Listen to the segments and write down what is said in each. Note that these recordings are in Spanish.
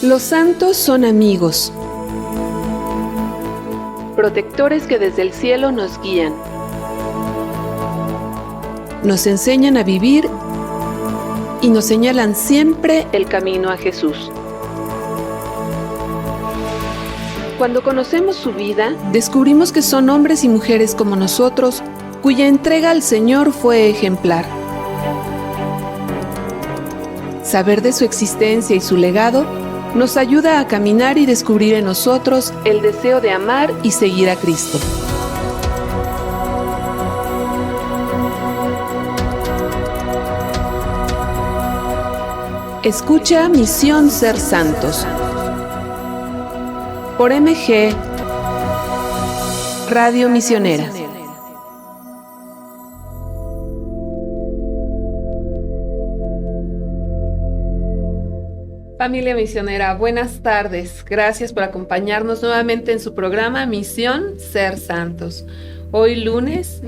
Los santos son amigos, protectores que desde el cielo nos guían. Nos enseñan a vivir y nos señalan siempre el camino a Jesús. Cuando conocemos su vida, descubrimos que son hombres y mujeres como nosotros, cuya entrega al Señor fue ejemplar. Saber de su existencia y su legado nos ayuda a caminar y descubrir en nosotros el deseo de amar y seguir a Cristo. Escucha Misión Ser Santos por MG Radio Misionera. Familia misionera, buenas tardes. Gracias por acompañarnos nuevamente en su programa Misión Ser Santos. Hoy lunes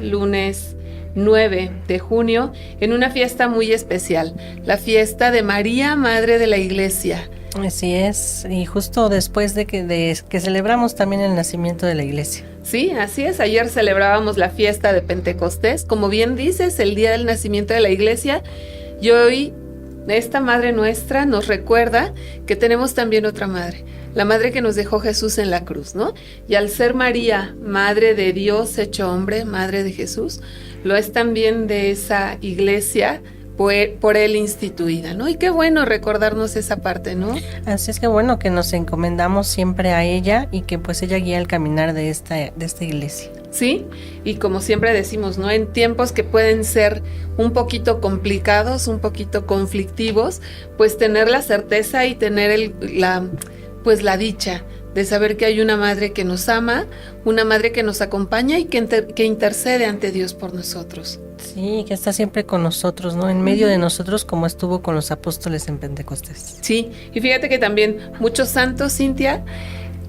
9 de junio, en una fiesta muy especial, la fiesta de María, Madre de la Iglesia. Así es, y justo después de que celebramos también el nacimiento de la Iglesia. Sí, así es, ayer celebrábamos la fiesta de Pentecostés, como bien dices, el día del nacimiento de la Iglesia, y hoy esta Madre nuestra nos recuerda que tenemos también otra Madre, la Madre que nos dejó Jesús en la cruz, ¿no? Y al ser María, Madre de Dios hecho hombre, Madre de Jesús, lo es también de esa Iglesia por Él instituida, ¿no? Y qué bueno recordarnos esa parte, ¿no? Así es que bueno que nos encomendamos siempre a ella y que pues ella guía el caminar de esta Iglesia. Sí, y como siempre decimos, ¿no? En tiempos que pueden ser un poquito complicados, un poquito conflictivos, pues tener la certeza y tener la dicha de saber que hay una Madre que nos ama, una Madre que nos acompaña y que intercede ante Dios por nosotros. Sí, que está siempre con nosotros, ¿no? En medio de nosotros, como estuvo con los apóstoles en Pentecostés. Sí, y fíjate que también muchos santos, Cintia,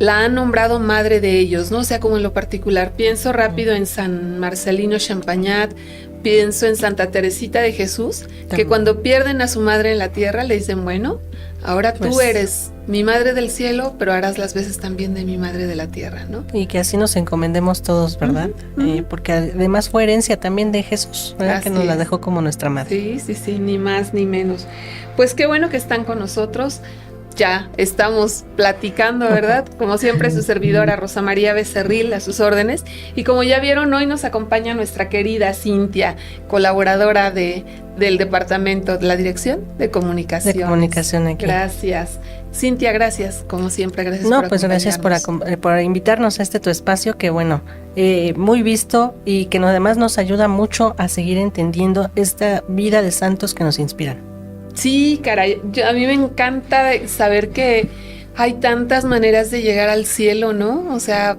la han nombrado madre de ellos, ¿no? O sea, como en lo particular, pienso rápido en San Marcelino Champagnat, pienso en Santa Teresita de Jesús, que cuando pierden a su madre en la tierra le dicen, bueno, ahora tú pues, eres mi madre del cielo, pero harás las veces también de mi madre de la tierra, ¿no? Y que así nos encomendemos todos, ¿verdad? Porque además fue herencia también de Jesús, ¿verdad? Así que nos la dejó como nuestra madre. Sí, ni más ni menos. Pues qué bueno que están con nosotros. Ya estamos platicando, ¿verdad? Como siempre, su servidora Rosa María Becerril, a sus órdenes. Y como ya vieron, hoy nos acompaña nuestra querida Cintia, colaboradora del departamento de la Dirección de Comunicación. De comunicación aquí. Gracias. Cintia, gracias, como siempre, gracias por acompañarnos. Gracias por invitarnos a tu espacio, que bueno, muy visto y que además nos ayuda mucho a seguir entendiendo esta vida de santos que nos inspiran. Sí, caray, a mí me encanta saber que hay tantas maneras de llegar al cielo, ¿no? O sea,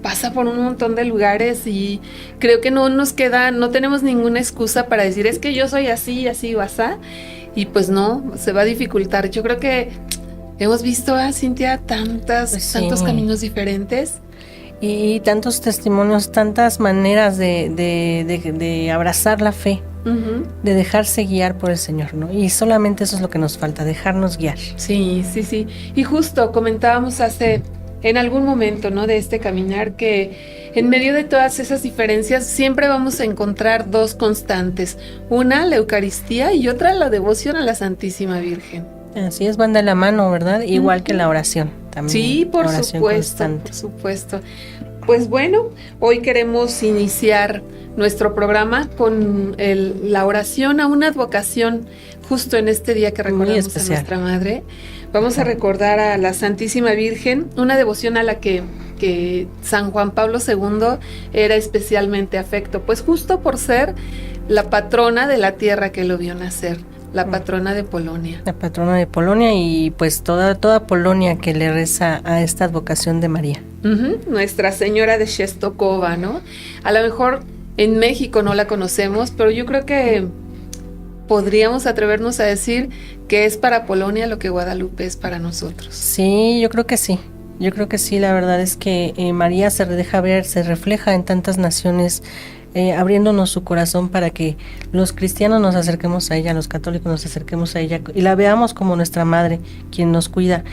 pasa por un montón de lugares y creo que no tenemos ninguna excusa para decir, es que yo soy así o asá, y pues no, se va a dificultar. Yo creo que hemos visto, Cintia, tantos caminos diferentes. Y tantos testimonios, tantas maneras de abrazar la fe. De dejarse guiar por el Señor, ¿no? Y solamente eso es lo que nos falta, dejarnos guiar. Sí. Y justo comentábamos en algún momento, ¿no? De este caminar, que en medio de todas esas diferencias siempre vamos a encontrar dos constantes. Una, la Eucaristía, y otra, la devoción a la Santísima Virgen. Así es, van de la mano, ¿verdad? Igual que la oración también. Sí, por supuesto. Pues bueno, hoy queremos iniciar nuestro programa con la oración a una advocación justo en este día que recordamos a nuestra Madre. Vamos a recordar a la Santísima Virgen, una devoción a la que San Juan Pablo II era especialmente afecto, pues justo por ser la patrona de la tierra que lo vio nacer. La patrona de Polonia. La patrona de Polonia y pues toda Polonia que le reza a esta advocación de María. Nuestra Señora de Czestochowa, ¿no? A lo mejor en México no la conocemos, pero yo creo que podríamos atrevernos a decir que es para Polonia lo que Guadalupe es para nosotros. Sí, yo creo que sí. La verdad es que María se deja ver, se refleja en tantas naciones, abriéndonos su corazón para que los cristianos nos acerquemos a ella, los católicos nos acerquemos a ella y la veamos como nuestra madre, quien nos cuida.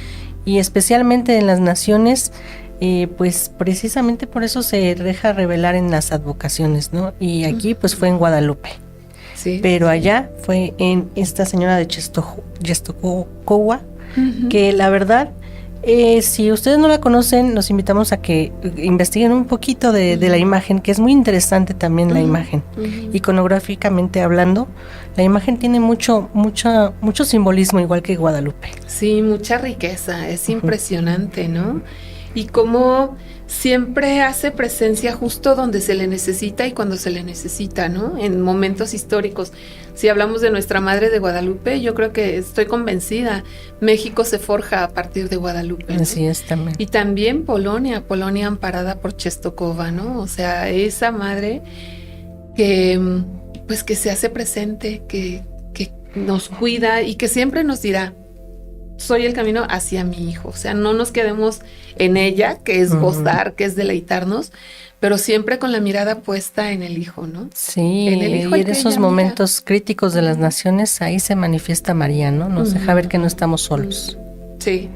y especialmente en las naciones, pues precisamente por eso se deja revelar en las advocaciones, ¿no? Y aquí pues fue en Guadalupe. Sí. Pero allá fue en esta señora de Czestochowa, que la verdad, si ustedes no la conocen, los invitamos a que investiguen un poquito de la imagen, que es muy interesante también la imagen. Iconográficamente hablando, la imagen tiene mucho simbolismo, igual que Guadalupe. Sí, mucha riqueza, es impresionante, ¿no? Y cómo siempre hace presencia justo donde se le necesita y cuando se le necesita, ¿no? En momentos históricos. Si hablamos de nuestra Madre de Guadalupe, yo creo que estoy convencida, México se forja a partir de Guadalupe, ¿no? Así es también. Y también Polonia amparada por Czestochowa, ¿no? O sea, esa madre que pues que se hace presente, que nos cuida y que siempre nos dirá, soy el camino hacia mi hijo. O sea, no nos quedemos en ella, que es gozar, que es deleitarnos, pero siempre con la mirada puesta en el hijo, ¿no? Sí, en el hijo y en esos momentos críticos de las naciones, ahí se manifiesta María, ¿no? Nos deja ver que no estamos solos. Sí.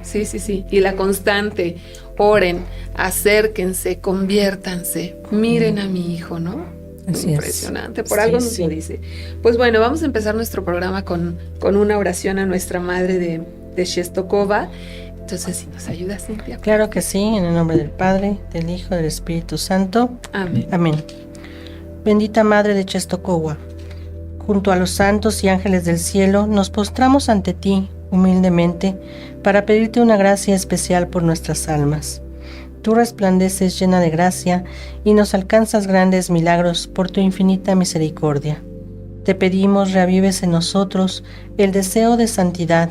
Y la constante, oren, acérquense, conviértanse, miren a mi hijo, ¿no? Así impresionante, por algo nos lo dice. Pues bueno, vamos a empezar nuestro programa con una oración a nuestra Madre de Czestochowa. Entonces, si nos ayuda, Cintia. Claro que sí, en el nombre del Padre, del Hijo, del Espíritu Santo. Amén. Amén. Bendita Madre de Czestochowa, junto a los santos y ángeles del cielo, nos postramos ante ti, humildemente, para pedirte una gracia especial por nuestras almas. Tú resplandeces llena de gracia y nos alcanzas grandes milagros por tu infinita misericordia. Te pedimos reavives en nosotros el deseo de santidad.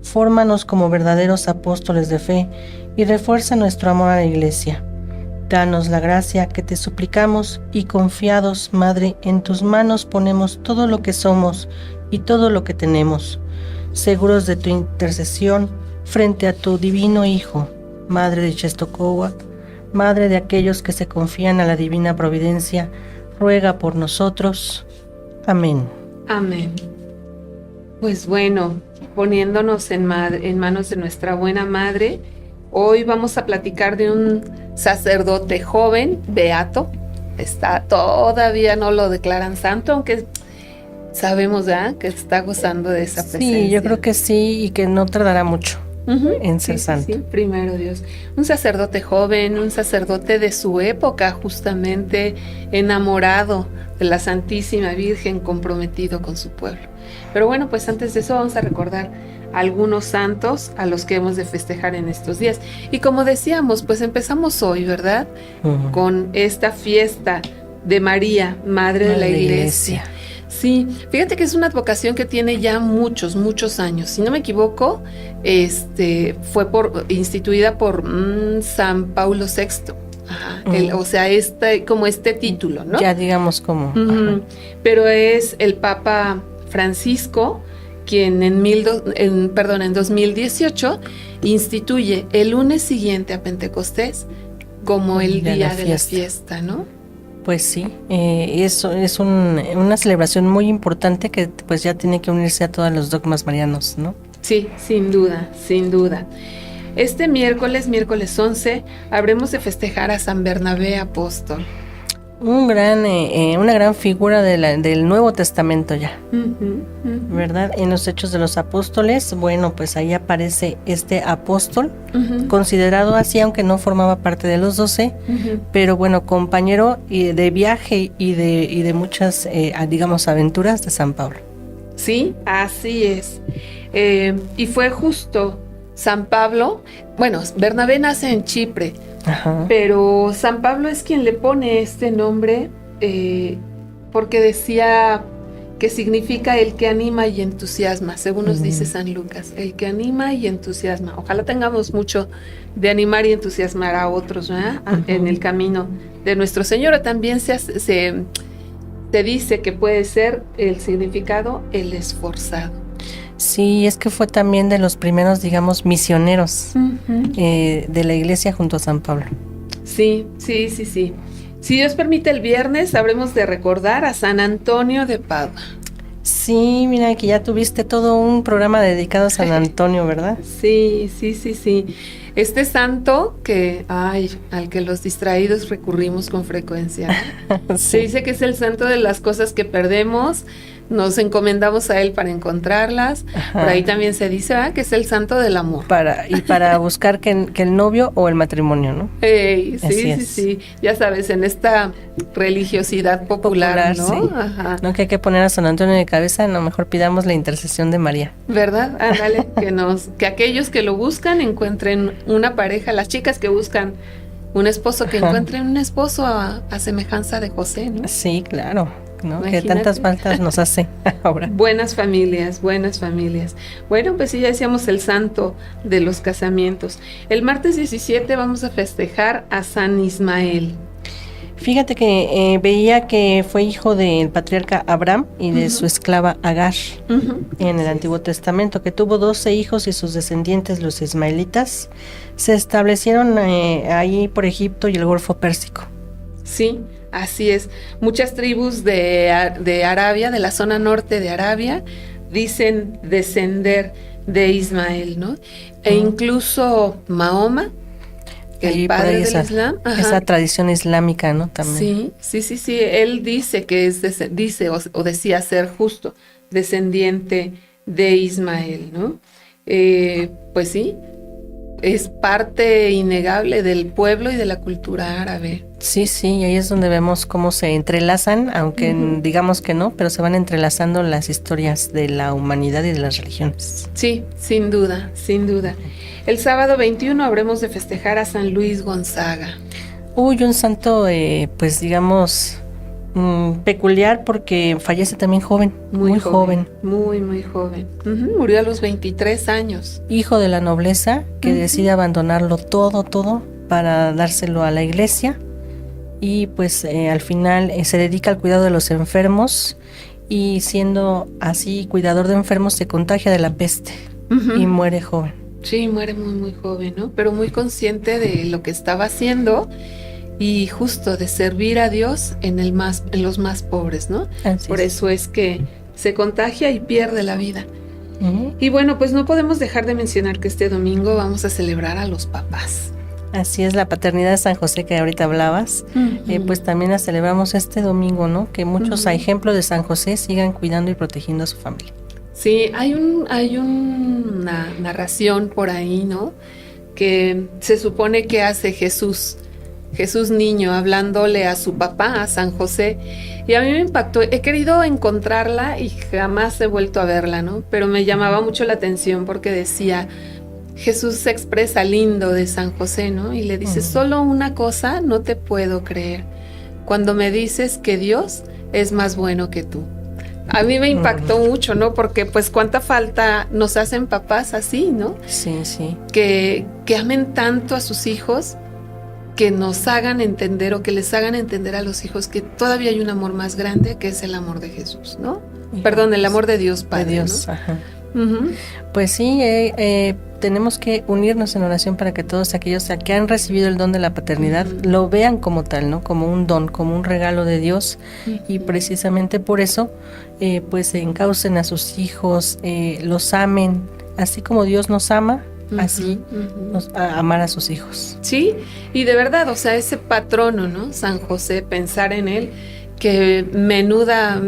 Fórmanos como verdaderos apóstoles de fe y refuerza nuestro amor a la Iglesia. Danos la gracia que te suplicamos y confiados, Madre, en tus manos ponemos todo lo que somos y todo lo que tenemos, seguros de tu intercesión frente a tu divino Hijo, Madre de Czestochowa, Madre de aquellos que se confían a la divina providencia, ruega por nosotros. Amén. Amén. Pues bueno, poniéndonos en manos de nuestra buena Madre, hoy vamos a platicar de un sacerdote joven, beato. Todavía no lo declaran santo, aunque sabemos ya que está gozando de esa presencia. Sí, yo creo que sí, y que no tardará mucho en ser santo. Sí, primero Dios. Un sacerdote joven, un sacerdote de su época, justamente enamorado de la Santísima Virgen, comprometido con su pueblo. Pero bueno, pues antes de eso vamos a recordar algunos santos a los que hemos de festejar en estos días. Y como decíamos, pues empezamos hoy, ¿verdad? Con esta fiesta de María, Madre de la Iglesia. Sí, fíjate que es una advocación que tiene ya muchos años. Si no me equivoco, fue instituida por San Paulo VI. Ajá, o sea, como este título, ¿no? Ya digamos como. Pero es el Papa Francisco quien en 2018 instituye el lunes siguiente a Pentecostés como el día de la fiesta, ¿no? Pues sí, eso es una celebración muy importante que pues ya tiene que unirse a todos los dogmas marianos, ¿no? Sí, sin duda. Este miércoles 11, habremos de festejar a San Bernabé Apóstol. Una gran figura del Nuevo Testamento ya, ¿verdad? En los Hechos de los Apóstoles, bueno, pues ahí aparece este apóstol, considerado así, aunque no formaba parte de los 12, pero bueno, compañero de viaje y de muchas, digamos, aventuras de San Pablo. Sí, así es. Y fue justo San Pablo, bueno, Bernabé nace en Chipre, pero San Pablo es quien le pone este nombre porque decía que significa el que anima y entusiasma, según nos dice San Lucas, el que anima y entusiasma. Ojalá tengamos mucho de animar y entusiasmar a otros, ¿verdad? En el camino de nuestro Señor. También se dice que puede ser el significado el esforzado. Sí, es que fue también de los primeros, digamos, misioneros de la iglesia junto a San Pablo. Sí. Si Dios permite, el viernes habremos de recordar a San Antonio de Padua. Sí, mira que ya tuviste todo un programa dedicado a San Antonio, ¿verdad? Sí. Este santo al que los distraídos recurrimos con frecuencia, ¿no? Se dice que es el santo de las cosas que perdemos, nos encomendamos a él para encontrarlas. Ajá. Por ahí también se dice que es el santo del amor. Para buscar que el novio o el matrimonio, ¿no? Sí. Ya sabes, en esta religiosidad popular, ¿no? Sí. Ajá. No, que hay que poner a San Antonio de cabeza, a lo mejor pidamos la intercesión de María. ¿Verdad? Ándale, que aquellos que lo buscan encuentren una pareja, las chicas que buscan un esposo, que encuentren un esposo a semejanza de José, ¿no? Sí, claro. ¿No? Que tantas faltas nos hace ahora. Buenas familias. Bueno, pues sí, ya decíamos el santo de los casamientos. El martes 17 vamos a festejar a San Ismael. Fíjate que veía que fue hijo del patriarca Abraham y de su esclava Agar en el Antiguo Testamento, que tuvo 12 hijos y sus descendientes, los ismaelitas, se establecieron ahí por Egipto y el Golfo Pérsico. Sí, así es. Muchas tribus de Arabia, de la zona norte de Arabia, dicen descender de Ismael, ¿no? E incluso Mahoma, el padre del Islam. Esa tradición islámica, ¿no? También. Sí. Él dice que decía ser justo descendiente de Ismael, ¿no? Pues sí. Es parte innegable del pueblo y de la cultura árabe. Sí, y ahí es donde vemos cómo se entrelazan, aunque digamos que no, pero se van entrelazando las historias de la humanidad y de las religiones. Sí, sin duda. El sábado 21 habremos de festejar a San Luis Gonzaga. Un santo, pues digamos, peculiar porque fallece también joven, muy joven. Muy joven. Murió a los 23 años. Hijo de la nobleza que decide abandonarlo todo para dárselo a la iglesia y pues al final se dedica al cuidado de los enfermos y siendo así cuidador de enfermos se contagia de la peste y muere joven. Sí, muere muy joven, ¿no? Pero muy consciente de lo que estaba haciendo y justo de servir a Dios en los más pobres, ¿no? Por eso es que se contagia y pierde la vida. Y bueno, pues no podemos dejar de mencionar que este domingo vamos a celebrar a los papás. Así es, la paternidad de San José que ahorita hablabas, pues también la celebramos este domingo, ¿no? Que muchos a ejemplo de San José sigan cuidando y protegiendo a su familia. Sí, hay una narración por ahí, ¿no? Que se supone que hace Jesús niño, hablándole a su papá, a San José, y a mí me impactó. He querido encontrarla y jamás he vuelto a verla, ¿no? Pero me llamaba mucho la atención porque decía, Jesús se expresa lindo de San José, ¿no? Y le dice, solo una cosa no te puedo creer, cuando me dices que Dios es más bueno que tú. A mí me impactó mucho, ¿no? Porque pues cuánta falta nos hacen papás así, ¿no? Sí. Que amen tanto a sus hijos, que nos hagan entender o que les hagan entender a los hijos que todavía hay un amor más grande, que es el amor de Jesús, ¿no? Perdón, el amor de Dios Padre, de Dios, ¿no? Ajá. Pues sí, tenemos que unirnos en oración para que todos aquellos que han recibido el don de la paternidad lo vean como tal, ¿no? Como un don, como un regalo de Dios, y precisamente por eso pues encaucen a sus hijos, los amen, así como Dios nos ama, así amar a sus hijos. Sí, y de verdad, o sea, ese patrono, ¿no? San José, pensar en él, que menuda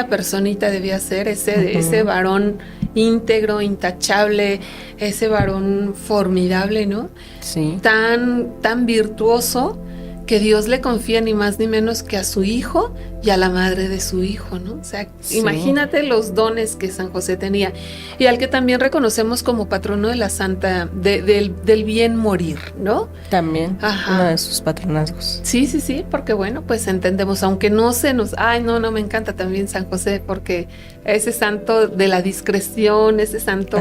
personita debía ser, ese varón íntegro, intachable, ese varón formidable, ¿no? Sí. Tan virtuoso, que Dios le confía ni más ni menos que a su hijo y a la madre de su hijo, ¿no? O sea, imagínate los dones que San José tenía, y al que también reconocemos como patrono de la santa, del bien morir, ¿no? También, uno de sus patronazgos. Sí, porque bueno, pues entendemos, aunque no se nos, no me encanta también San José, porque ese santo de la discreción, ese santo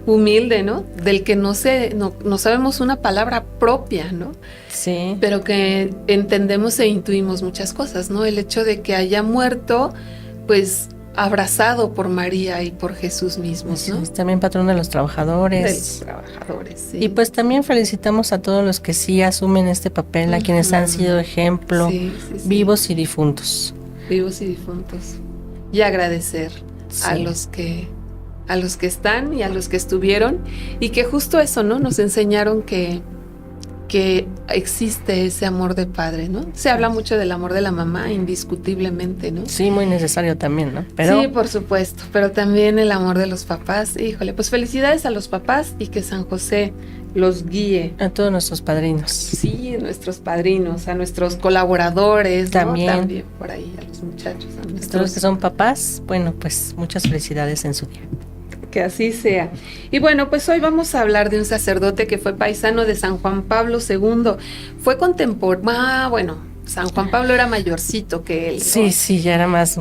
humilde, ¿no? Del que no sabemos una palabra propia, ¿no? Sí. Pero que entendemos e intuimos muchas cosas, ¿no? El hecho de que haya muerto, pues, abrazado por María y por Jesús mismos, ¿no? Sí, también patrón de los trabajadores. De los trabajadores, sí. Y pues también felicitamos a todos los que sí asumen este papel, a quienes han sido ejemplo, vivos y difuntos. Vivos y difuntos. Y agradecer a los que están y a los que estuvieron, y que justo eso, ¿no? Nos enseñaron que existe ese amor de padre, ¿no? Se habla mucho del amor de la mamá, indiscutiblemente, ¿no? Sí, muy necesario también, ¿no? Pero sí, por supuesto, pero también el amor de los papás. Híjole, pues felicidades a los papás y que San José los guíe. A todos nuestros padrinos. Sí, nuestros padrinos, a nuestros colaboradores, también, ¿no? También por ahí, a los muchachos. A nuestros que son papás, bueno, pues muchas felicidades en su día. Que así sea. Y bueno, pues hoy vamos a hablar de un sacerdote que fue paisano de San Juan Pablo II. Fue contemporáneo. Bueno, San Juan Pablo era mayorcito que él, ¿no? Sí, sí, ya era más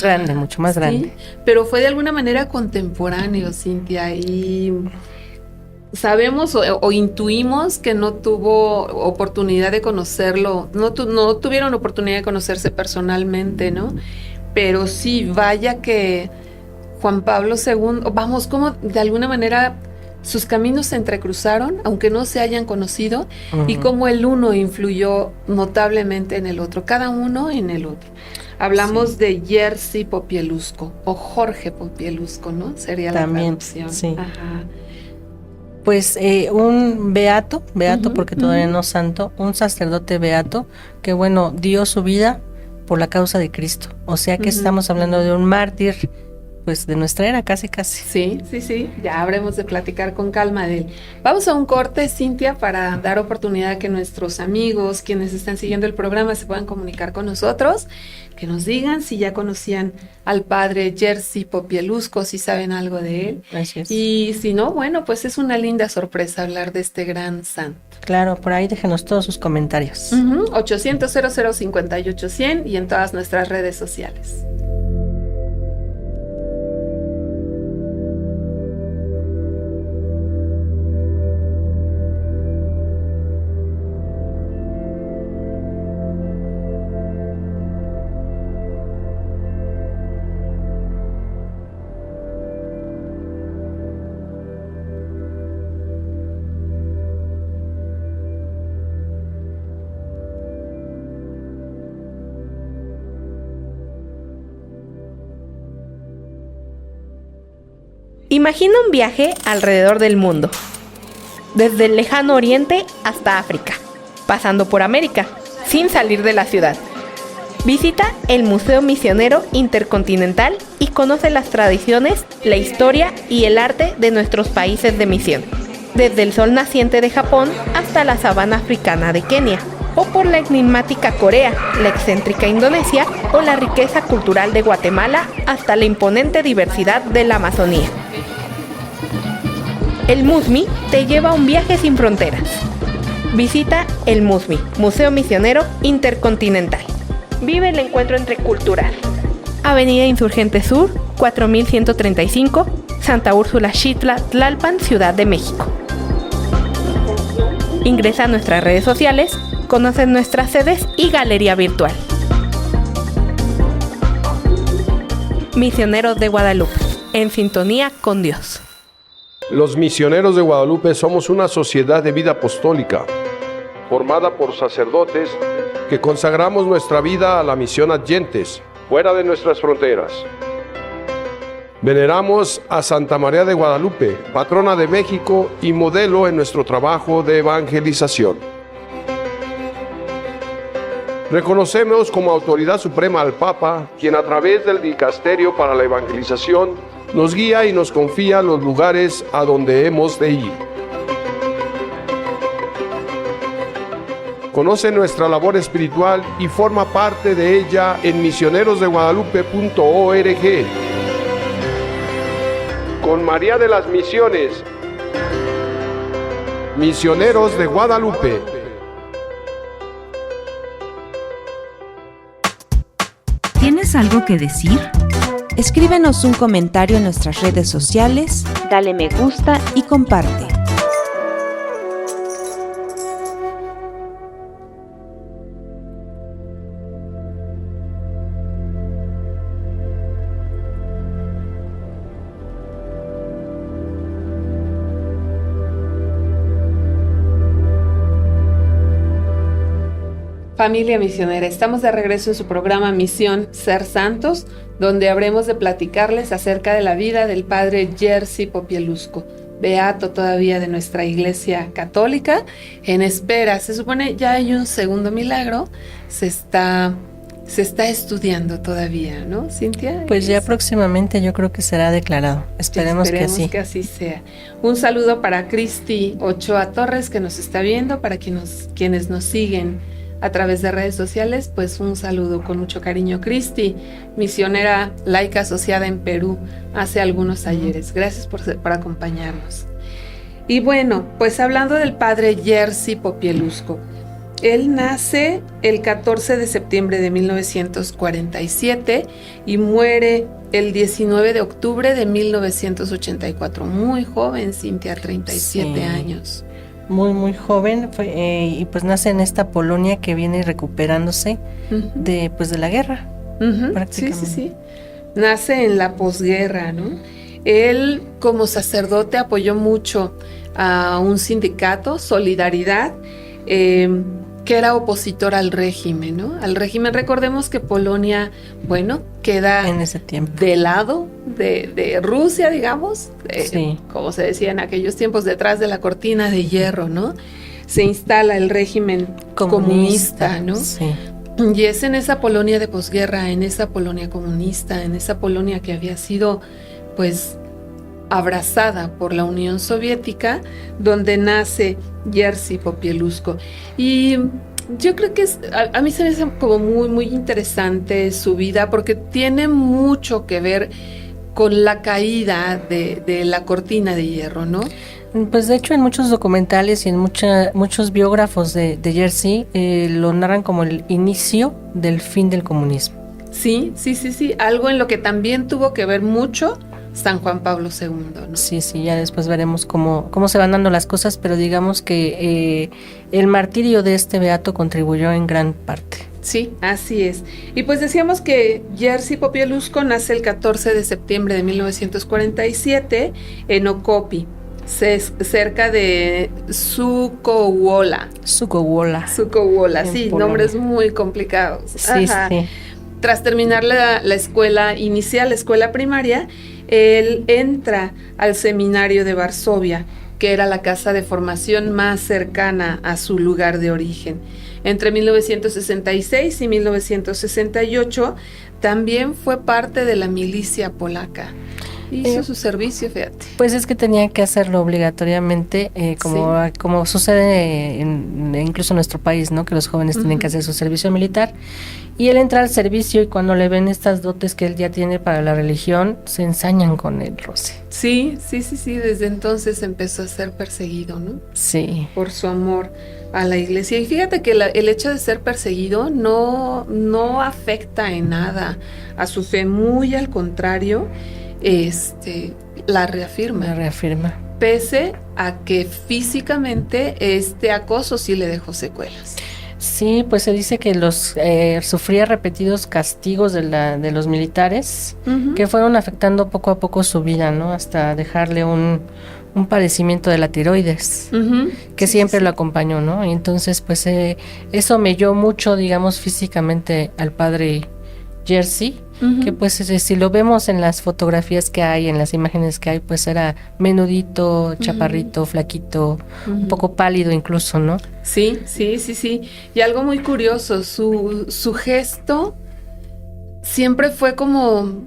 grande, mucho más grande. Sí, pero fue de alguna manera contemporáneo, Cintia, y sabemos o intuimos que no tuvo oportunidad de conocerlo, no tuvieron oportunidad de conocerse personalmente, ¿no? Pero sí, vaya que Juan Pablo II, vamos, como de alguna manera sus caminos se entrecruzaron, aunque no se hayan conocido, y cómo el uno influyó notablemente en el otro, cada uno en el otro. Hablamos de Jerzy Popieluszko, o Jorge Popieluszko, ¿no? Sería también, la traducción. Sí. Ajá. Pues un beato porque todavía no santo, un sacerdote beato que, bueno, dio su vida por la causa de Cristo. O sea que estamos hablando de un mártir, pues de nuestra era, casi. Sí, ya habremos de platicar con calma de él. Vamos a un corte, Cintia, para dar oportunidad a que nuestros amigos, quienes están siguiendo el programa, se puedan comunicar con nosotros, que nos digan si ya conocían al padre Jerzy Popieluszko, si saben algo de él. Gracias. Y si no, bueno, pues es una linda sorpresa hablar de este gran santo. Claro, por ahí déjenos todos sus comentarios. 800-0058-100 y en todas nuestras redes sociales. Imagina un viaje alrededor del mundo, desde el lejano oriente hasta África, pasando por América, sin salir de la ciudad. Visita el Museo Misionero Intercontinental y conoce las tradiciones, la historia y el arte de nuestros países de misión, desde el sol naciente de Japón hasta la sabana africana de Kenia, o por la enigmática Corea, la excéntrica Indonesia o la riqueza cultural de Guatemala hasta la imponente diversidad de la Amazonía. El MUSMI te lleva a un viaje sin fronteras. Visita el MUSMI, Museo Misionero Intercontinental. Vive el encuentro entre culturas. Avenida Insurgente Sur, 4135, Santa Úrsula Xitla, Tlalpan, Ciudad de México. Ingresa a nuestras redes sociales, conoce nuestras sedes y galería virtual. Misioneros de Guadalupe, en sintonía con Dios. Los Misioneros de Guadalupe somos una sociedad de vida apostólica, formada por sacerdotes que consagramos nuestra vida a la misión adyentes, fuera de nuestras fronteras. Veneramos a Santa María de Guadalupe, patrona de México y modelo en nuestro trabajo de evangelización. Reconocemos como autoridad suprema al Papa, quien a través del Dicasterio para la Evangelización nos guía y nos confía los lugares a donde hemos de ir. Conoce nuestra labor espiritual y forma parte de ella en misionerosdeguadalupe.org. Con María de las Misiones, Misioneros de Guadalupe. ¿Tienes algo que decir? Escríbenos un comentario en nuestras redes sociales, Dale me gusta y comparte. Familia misionera, estamos de regreso en su programa Misión Ser Santos, donde habremos de platicarles acerca de la vida del padre Jerzy Popieluszko, beato todavía de nuestra Iglesia Católica, en espera. Se supone ya hay un segundo milagro, se está estudiando todavía, ¿no, Cintia? Pues ya próximamente yo creo que será declarado. Esperemos que así sea. Un saludo para Cristi Ochoa Torres, que nos está viendo, para quienes nos siguen a través de redes sociales, pues un saludo con mucho cariño. Cristi, misionera laica asociada en Perú hace algunos ayeres. Gracias por acompañarnos. Y bueno, pues hablando del padre Jerzy Popieluszko, él nace el 14 de septiembre de 1947 y muere el 19 de octubre de 1984. Muy joven, Cintia, 37 años. Muy, muy joven, y pues nace en esta Polonia que viene recuperándose de la guerra, prácticamente. Sí. Nace en la posguerra, ¿no? Él, como sacerdote, apoyó mucho a un sindicato, Solidaridad, que era opositor al régimen, ¿no? Al régimen. Recordemos que Polonia, queda en ese tiempo del lado de Rusia, digamos, como se decía en aquellos tiempos, detrás de la cortina de hierro, ¿no? Se instala el régimen comunista, ¿no? Sí. Y es en esa Polonia de posguerra, en esa Polonia comunista, en esa Polonia que había sido, pues, abrazada por la Unión Soviética, donde nace Jerzy Popieluszko. Y yo creo que a mí se me hace como muy, muy interesante su vida, porque tiene mucho que ver con la caída de la cortina de hierro, ¿no? Pues de hecho en muchos documentales y en muchos biógrafos de Jerzy lo narran como el inicio del fin del comunismo. Sí, algo en lo que también tuvo que ver mucho San Juan Pablo II, ¿no? Sí, ya después veremos cómo se van dando las cosas, pero digamos que el martirio de este beato contribuyó en gran parte. Sí, así es. Y pues decíamos que Jerzy Popieluszko nace el 14 de septiembre de 1947 en Okopi, cerca de Sukowola, sí, Polonia. Nombres muy complicados. Sí. Tras terminar la escuela inicial, la escuela primaria, él entra al seminario de Varsovia, que era la casa de formación más cercana a su lugar de origen. Entre 1966 y 1968 también fue parte de la milicia polaca. Hizo su servicio, fíjate. Pues es que tenía que hacerlo obligatoriamente, como sucede incluso en nuestro país, ¿no? Que los jóvenes tienen que hacer su servicio militar. Y él entra al servicio y cuando le ven estas dotes que él ya tiene para la religión, se ensañan con él, Rosy. Sí. Desde entonces empezó a ser perseguido, ¿no? Sí. Por su amor a la iglesia. Y fíjate que el hecho de ser perseguido no afecta en nada a su fe, muy al contrario, la reafirma. Pese a que físicamente este acoso sí le dejó secuelas. Sí, pues se dice que sufría repetidos castigos de los militares, que fueron afectando poco a poco su vida, ¿no? Hasta dejarle un padecimiento de la tiroides, que siempre lo acompañó, ¿no? Y entonces, pues eso melló mucho, digamos, físicamente al padre Jerzy, que pues si lo vemos en las fotografías que hay, en las imágenes que hay, pues era menudito, chaparrito, flaquito, un poco pálido incluso, ¿no? Sí. Y algo muy curioso, su gesto siempre fue como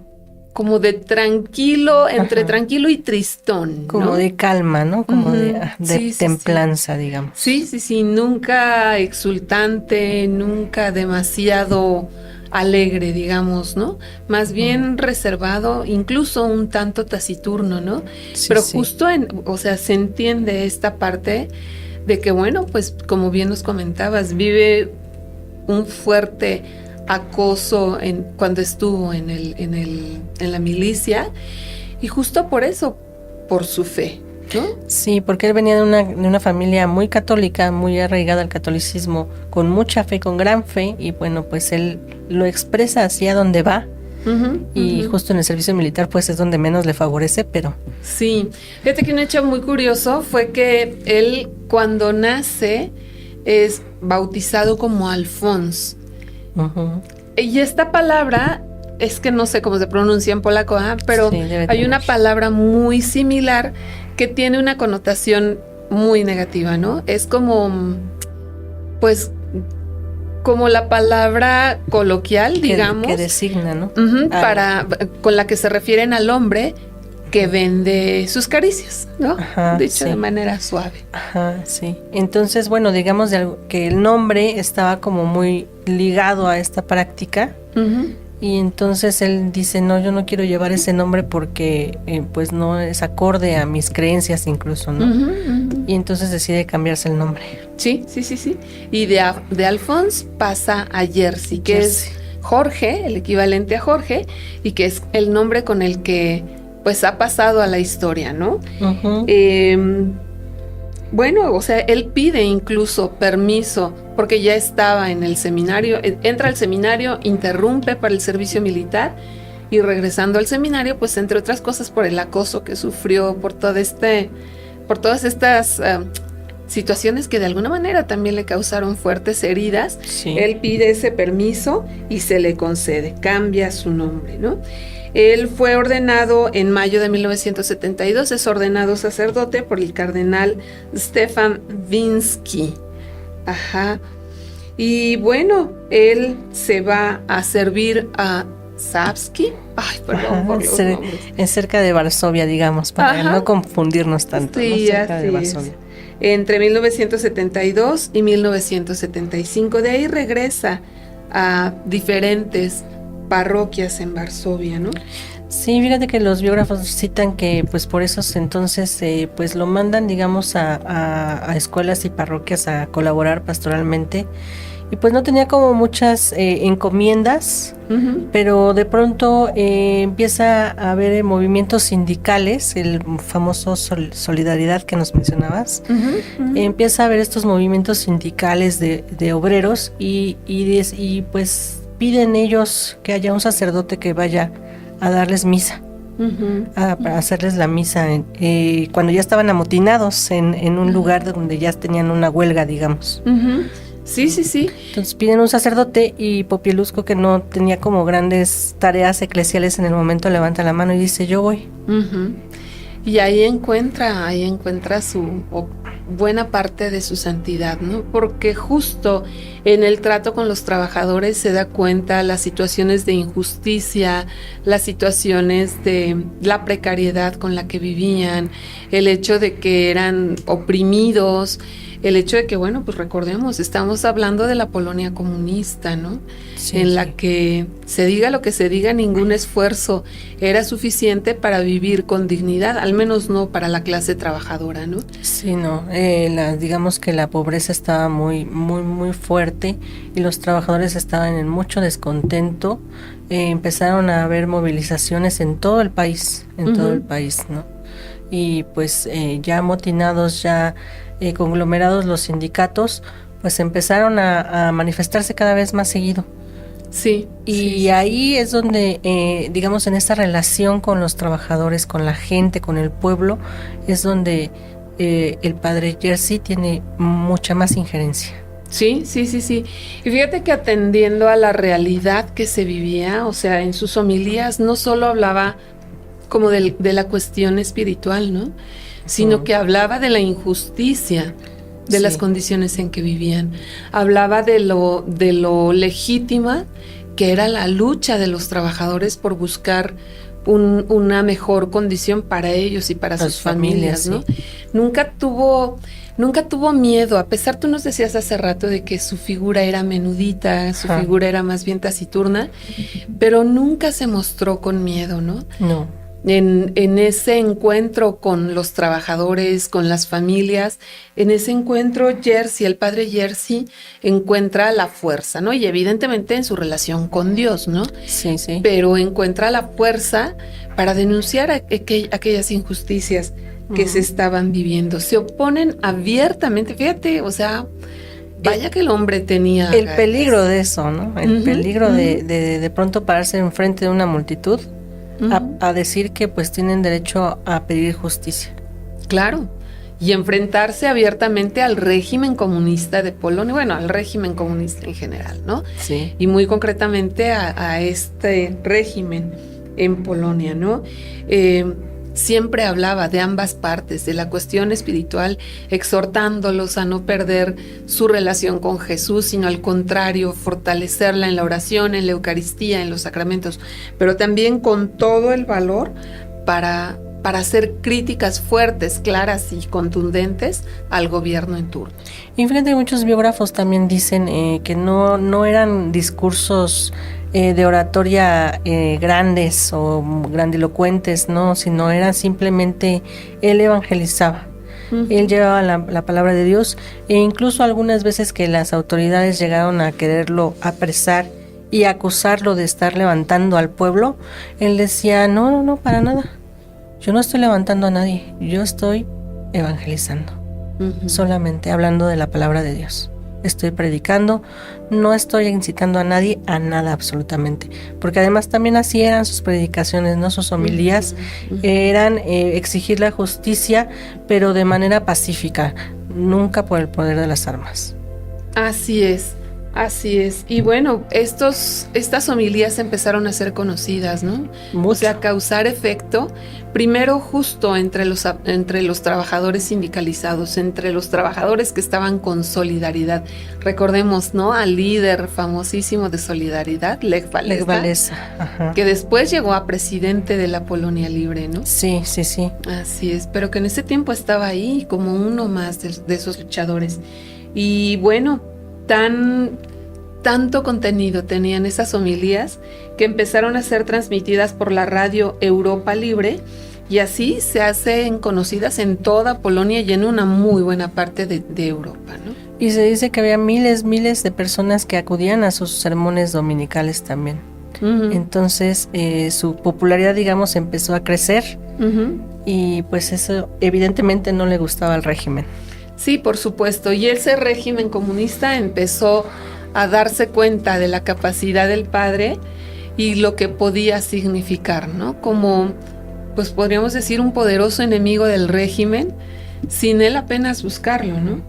de tranquilo, entre tranquilo y tristón, ¿no? Como de calma, ¿no? Como de templanza, digamos. Sí, nunca exultante, nunca demasiado alegre, digamos, ¿no? Más bien reservado, incluso un tanto taciturno, ¿no? Pero justo se entiende esta parte de que, pues como bien nos comentabas, vive un fuerte acoso cuando estuvo en la milicia, y justo por eso, por su fe, ¿no? Sí, porque él venía de una familia muy católica, muy arraigada al catolicismo, con mucha fe, con gran fe, y pues él lo expresa hacia donde va, y justo en el servicio militar pues es donde menos le favorece, pero... Sí, fíjate que un hecho muy curioso fue que él cuando nace es bautizado como Alfons. Ujú. Y esta palabra, es que no sé cómo se pronuncia en polaco, pero Sí, debe hay tener. una palabra muy similar que tiene una connotación muy negativa, ¿no? Es como, pues, como la palabra coloquial, digamos, Que designa, ¿no? ujú, Ah. con la que se refieren al hombre que vende sus caricias, ¿no? Ajá, Dicho sí. de manera suave. Ajá, sí. Entonces, bueno, digamos que el nombre estaba como muy ligado a esta práctica Ujú, y entonces él dice, no, yo no quiero llevar ese nombre porque pues no es acorde a mis creencias incluso, ¿no? ujú, ujú. Y entonces decide cambiarse el nombre. Sí. Y de Alphonse pasa a Jerzy, que Jerzy. es Jorge, el equivalente a Jorge, y que es el nombre con el que pues ha pasado a la historia, ¿no? Ujú. Bueno, o sea, él pide incluso permiso porque ya estaba en el seminario, entra al seminario, interrumpe para el servicio militar y regresando al seminario, pues entre otras cosas por el acoso que sufrió, por todas estas situaciones que de alguna manera también le causaron fuertes heridas. Sí. Él pide ese permiso y se le concede, cambia su nombre, ¿no? Él fue ordenado en mayo de 1972, es ordenado sacerdote por el cardenal Stefan Winsky. Ajá. Y bueno, él se va a servir a Sapsky. Ay, perdón Ajá, por los nombres. es cerca de Varsovia, digamos, para Ajá. no confundirnos tanto, ¿no? Sí, Cerca de así Varsovia. es. Entre 1972 y 1975. De ahí regresa a diferentes parroquias en Varsovia, ¿no? Sí, fíjate que los biógrafos citan que pues por esos entonces pues lo mandan digamos a escuelas y parroquias a colaborar pastoralmente y pues no tenía como muchas encomiendas, Ujú. pero de pronto empieza a haber movimientos sindicales, el famoso Solidaridad que nos mencionabas. Ujú, ujú. Empieza a haber estos movimientos sindicales de obreros y pues piden ellos que haya un sacerdote que vaya a darles misa, Ujú. para hacerles la misa cuando ya estaban amotinados en un lugar donde ya tenían una huelga, digamos. Ujú. Sí. Entonces piden un sacerdote y Popielusco, que no tenía como grandes tareas eclesiales en el momento, levanta la mano y dice, yo voy. Ujú. Y ahí encuentra buena parte de su santidad, ¿no? Porque justo en el trato con los trabajadores se da cuenta las situaciones de injusticia, las situaciones de la precariedad con la que vivían, el hecho de que eran oprimidos, el hecho de que, bueno, pues recordemos, estamos hablando de la Polonia comunista, ¿no? Sí, en la sí. que se diga lo que se diga, ningún esfuerzo era suficiente para vivir con dignidad, al menos no para la clase trabajadora, ¿no? Sí, no, digamos que la pobreza estaba muy, muy, muy fuerte y los trabajadores estaban en mucho descontento. Empezaron a haber movilizaciones en todo el país, todo el país, ¿no? Y pues ya amotinados, ya conglomerados los sindicatos, pues empezaron a manifestarse cada vez más seguido. Sí. Y ahí es donde, digamos, en esta relación con los trabajadores, con la gente, con el pueblo, es donde el padre Jerzy tiene mucha más injerencia. Sí. Y fíjate que atendiendo a la realidad que se vivía, o sea, en sus homilías no solo hablaba como de la cuestión espiritual, ¿no? Sino que hablaba de la injusticia de las condiciones en que vivían. Hablaba de lo legítima que era la lucha de los trabajadores por buscar una mejor condición para ellos y para sus familias, ¿no? Sí. Nunca tuvo miedo, a pesar, tú nos decías hace rato de que su figura era menudita, su figura era más bien taciturna, pero nunca se mostró con miedo, ¿no? No. En ese encuentro con los trabajadores, con las familias, en ese encuentro el padre Jerzy encuentra la fuerza, ¿no? Y evidentemente en su relación con Dios, ¿no? Sí. Pero encuentra la fuerza para denunciar aquellas injusticias que se estaban viviendo. Se oponen abiertamente, fíjate, o sea, vaya que el hombre tenía el peligro de eso, ¿no? El peligro ujú. de pronto pararse enfrente de una multitud a decir que pues tienen derecho a pedir justicia. Claro. y enfrentarse abiertamente al régimen comunista de Polonia, bueno, al régimen comunista en general, ¿no? Sí. Y muy concretamente a este régimen en Polonia, ¿no? Siempre hablaba de ambas partes, de la cuestión espiritual, exhortándolos a no perder su relación con Jesús, sino al contrario, fortalecerla en la oración, en la Eucaristía, en los sacramentos, pero también con todo el valor para hacer críticas fuertes, claras y contundentes al gobierno en turno. Y fíjate, muchos biógrafos también dicen que no eran discursos de oratoria grandes o grandilocuentes, ¿no? Sino eran simplemente, él evangelizaba. Uh-huh. Él llevaba la palabra de Dios, e incluso algunas veces que las autoridades llegaron a quererlo apresar y acusarlo de estar levantando al pueblo, él decía, no, para nada. Yo no estoy levantando a nadie, yo estoy evangelizando. Uh-huh. Solamente hablando de la palabra de Dios. Estoy predicando, no estoy incitando a nadie a nada absolutamente, porque además también así eran sus predicaciones, no sus homilías, eran exigir la justicia, pero de manera pacífica, nunca por el poder de las armas. Así es. Y bueno, estas homilías empezaron a ser conocidas, ¿no? Mucho. O sea, a causar efecto, primero justo entre los trabajadores sindicalizados, entre los trabajadores que estaban con Solidaridad. Recordemos, ¿no? Al líder famosísimo de Solidaridad, Lech Walesa, ajá, que después llegó a presidente de la Polonia Libre, ¿no? Sí. Así es, pero que en ese tiempo estaba ahí como uno más de esos luchadores. Y bueno, tanto contenido tenían esas homilías que empezaron a ser transmitidas por la radio Europa Libre, y así se hacen conocidas en toda Polonia y en una muy buena parte de Europa, ¿no? Y se dice que había miles de personas que acudían a sus sermones dominicales también. Uh-huh. Entonces su popularidad, digamos, empezó a crecer. Uh-huh. Y pues eso evidentemente no le gustaba al régimen. Sí, por supuesto, y ese régimen comunista empezó a darse cuenta de la capacidad del padre y lo que podía significar, ¿no? Como, pues podríamos decir, un poderoso enemigo del régimen, sin él apenas buscarlo, ¿no?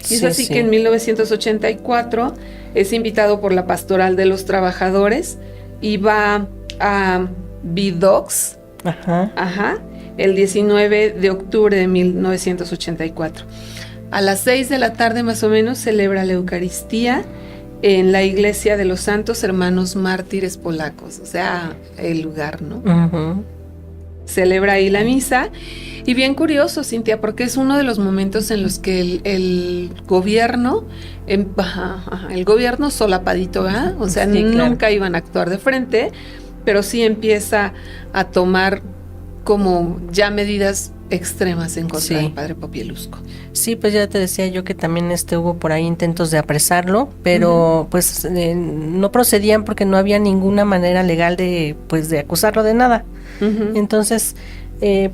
Y es así que en 1984 es invitado por la Pastoral de los Trabajadores y va a Vidox, el 19 de octubre de 1984. A las 6 de la tarde más o menos celebra la Eucaristía en la iglesia de los Santos Hermanos Mártires Polacos, o sea, el lugar, ¿no? Uh-huh. Celebra ahí la misa, y bien curioso, Cintia, porque es uno de los momentos en los que el gobierno, el gobierno solapadito, ¿verdad? O sea, sí, nunca claro, iban a actuar de frente, pero sí empieza a tomar como ya medidas extremas en contra del padre Popielusco. Sí, pues ya te decía yo que también hubo por ahí intentos de apresarlo, pero uh-huh, pues no procedían porque no había ninguna manera legal de acusarlo de nada. Uh-huh. Entonces,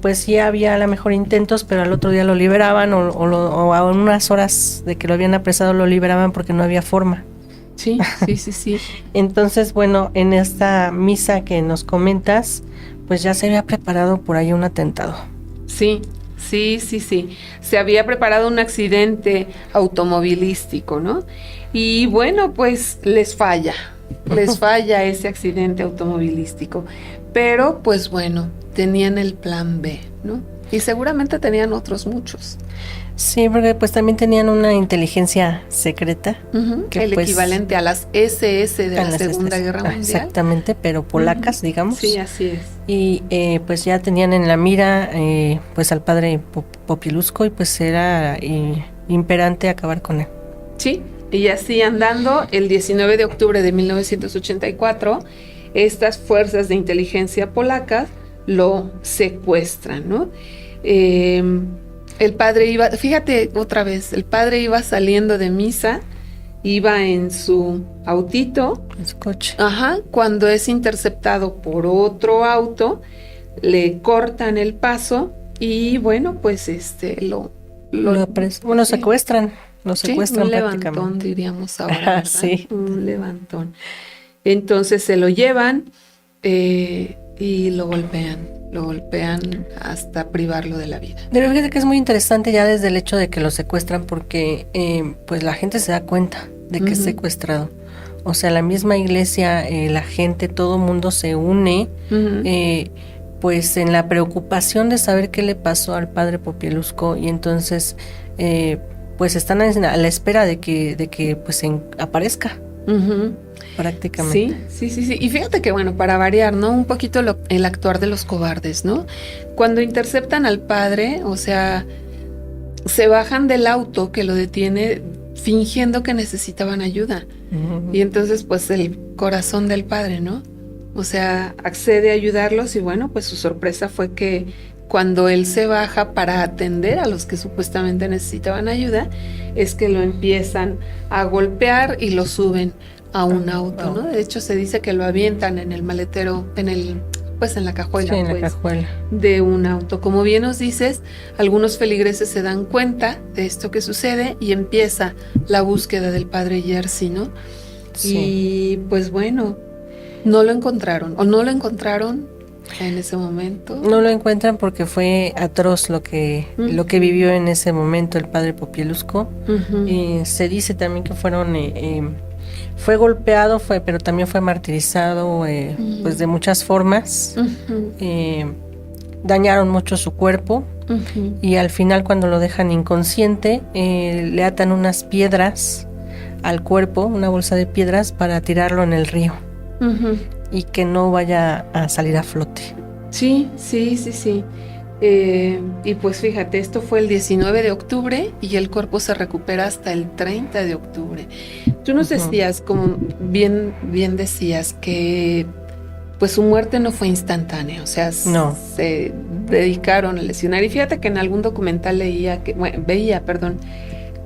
pues sí había a lo mejor intentos, pero al otro día lo liberaban o a unas horas de que lo habían apresado lo liberaban porque no había forma. Sí. Entonces, bueno, en esta misa que nos comentas, pues ya se había preparado por ahí un atentado. Sí. Se había preparado un accidente automovilístico, ¿no? Y bueno, pues les falla ese accidente automovilístico. Pero, pues bueno, tenían el plan B, ¿no? Y seguramente tenían otros muchos. Sí, porque pues también tenían una inteligencia secreta. Uh-huh, que el equivalente a las SS de la Segunda Guerra Mundial. Exactamente, pero polacas, uh-huh, digamos. Sí, así es. Y pues ya tenían en la mira pues al padre Popielusco, y pues era imperante acabar con él. Sí, y así andando, el 19 de octubre de 1984, estas fuerzas de inteligencia polacas lo secuestran, ¿no? El padre iba, fíjate otra vez, el padre iba saliendo de misa, iba en su autito, en su coche. Ajá, cuando es interceptado por otro auto, le cortan el paso y bueno, pues lo secuestran. Lo secuestran, un prácticamente. Levantón, diríamos ahora, ¿verdad? Sí. Un levantón. Entonces se lo llevan, y lo golpean hasta privarlo de la vida. Pero fíjate que es muy interesante ya desde el hecho de que lo secuestran porque pues la gente se da cuenta de que es secuestrado. O sea, la misma iglesia, la gente, todo mundo se une pues en la preocupación de saber qué le pasó al padre Popielusco, y entonces pues están a la espera de que pues aparezca. Prácticamente. Sí. Y fíjate que, bueno, para variar, ¿no? Un poquito el actuar de los cobardes, ¿no? Cuando interceptan al padre, o sea, se bajan del auto que lo detiene fingiendo que necesitaban ayuda. Y entonces, pues, el corazón del padre, ¿no? O sea, accede a ayudarlos y, bueno, pues su sorpresa fue que cuando él se baja para atender a los que supuestamente necesitaban ayuda, es que lo empiezan a golpear y lo suben a un auto, ¿no? De hecho, se dice que lo avientan en el maletero, en la cajuela, sí, en la cajuela de un auto. Como bien nos dices, algunos feligreses se dan cuenta de esto que sucede y empieza la búsqueda del padre Jerzy, ¿no? Sí. Y pues bueno, no lo encontraron en ese momento. No lo encuentran porque fue atroz lo que vivió en ese momento el padre Popielusco. Se dice también que fue golpeado, pero también fue martirizado pues de muchas formas. Dañaron mucho su cuerpo y al final, cuando lo dejan inconsciente, le atan unas piedras al cuerpo, una bolsa de piedras, para tirarlo en el río y que no vaya a salir a flote. Sí. Y pues fíjate, esto fue el 19 de octubre y el cuerpo se recupera hasta el 30 de octubre. Tú nos decías, como bien decías, que pues su muerte no fue instantánea, o sea, no. Se dedicaron a lesionar. Y fíjate que en algún documental veía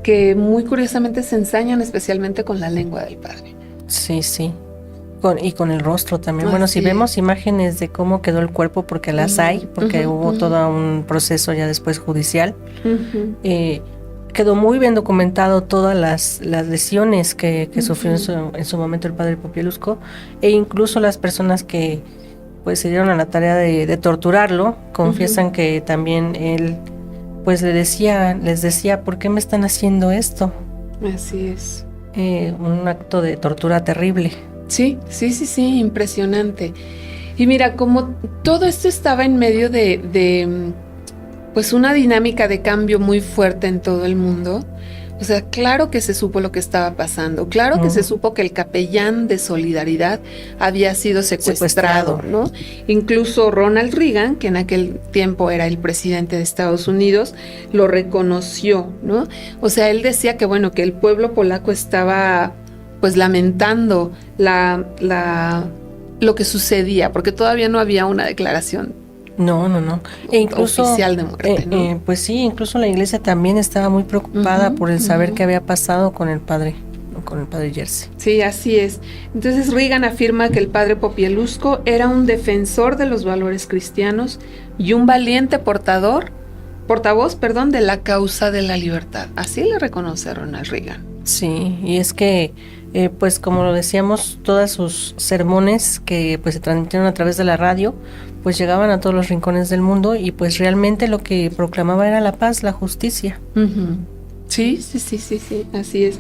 que muy curiosamente se ensañan especialmente con la lengua del padre. Sí. Y con el rostro también. Bueno, si vemos imágenes de cómo quedó el cuerpo, porque las hay, porque hubo todo un proceso ya después judicial, quedó muy bien documentado todas las lesiones que sufrió en su momento el padre Popielusco, e incluso las personas que pues se dieron a la tarea de torturarlo, confiesan que también él pues les decía, ¿por qué me están haciendo esto? Así es. Un acto de tortura terrible. Sí, impresionante. Y mira, como todo esto estaba en medio de pues una dinámica de cambio muy fuerte en todo el mundo, o sea, claro que se supo lo que estaba pasando, claro que se supo que el capellán de Solidaridad había sido secuestrado, ¿no? Incluso Ronald Reagan, que en aquel tiempo era el presidente de Estados Unidos, lo reconoció, ¿no? O sea, él decía que, bueno, que el pueblo polaco estaba pues lamentando lo que sucedía, porque todavía no había una declaración incluso oficial de muerte, ¿no? Pues sí, incluso la iglesia también estaba muy preocupada por el saber qué había pasado con el padre Jerzy. Sí, así es. Entonces Reagan afirma que el padre Popielusco era un defensor de los valores cristianos y un valiente portavoz, de la causa de la libertad. Así le reconoce Ronald Reagan. Sí, y es que pues como lo decíamos, todos sus sermones que pues se transmitieron a través de la radio, pues llegaban a todos los rincones del mundo, y pues realmente lo que proclamaba era la paz, la justicia. Sí, así es.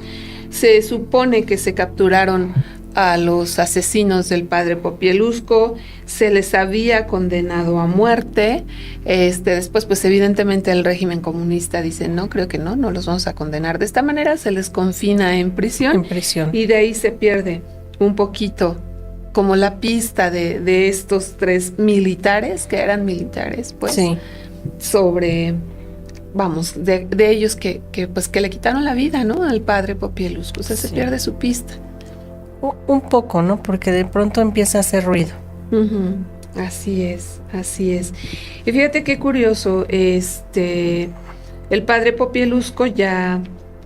Se supone que se capturaron a los asesinos del padre Popielusco, se les había condenado a muerte. Después, pues evidentemente el régimen comunista dice, no, creo que no los vamos a condenar. De esta manera se les confina en prisión. Y de ahí se pierde un poquito como la pista de estos tres militares, que eran militares, pues, sobre, de ellos que le quitaron la vida, ¿no? Al padre Popielusco. O sea, se pierde su pista. Un poco, ¿no? Porque de pronto empieza a hacer ruido. Así es. Y fíjate qué curioso, el padre Popielusco, ya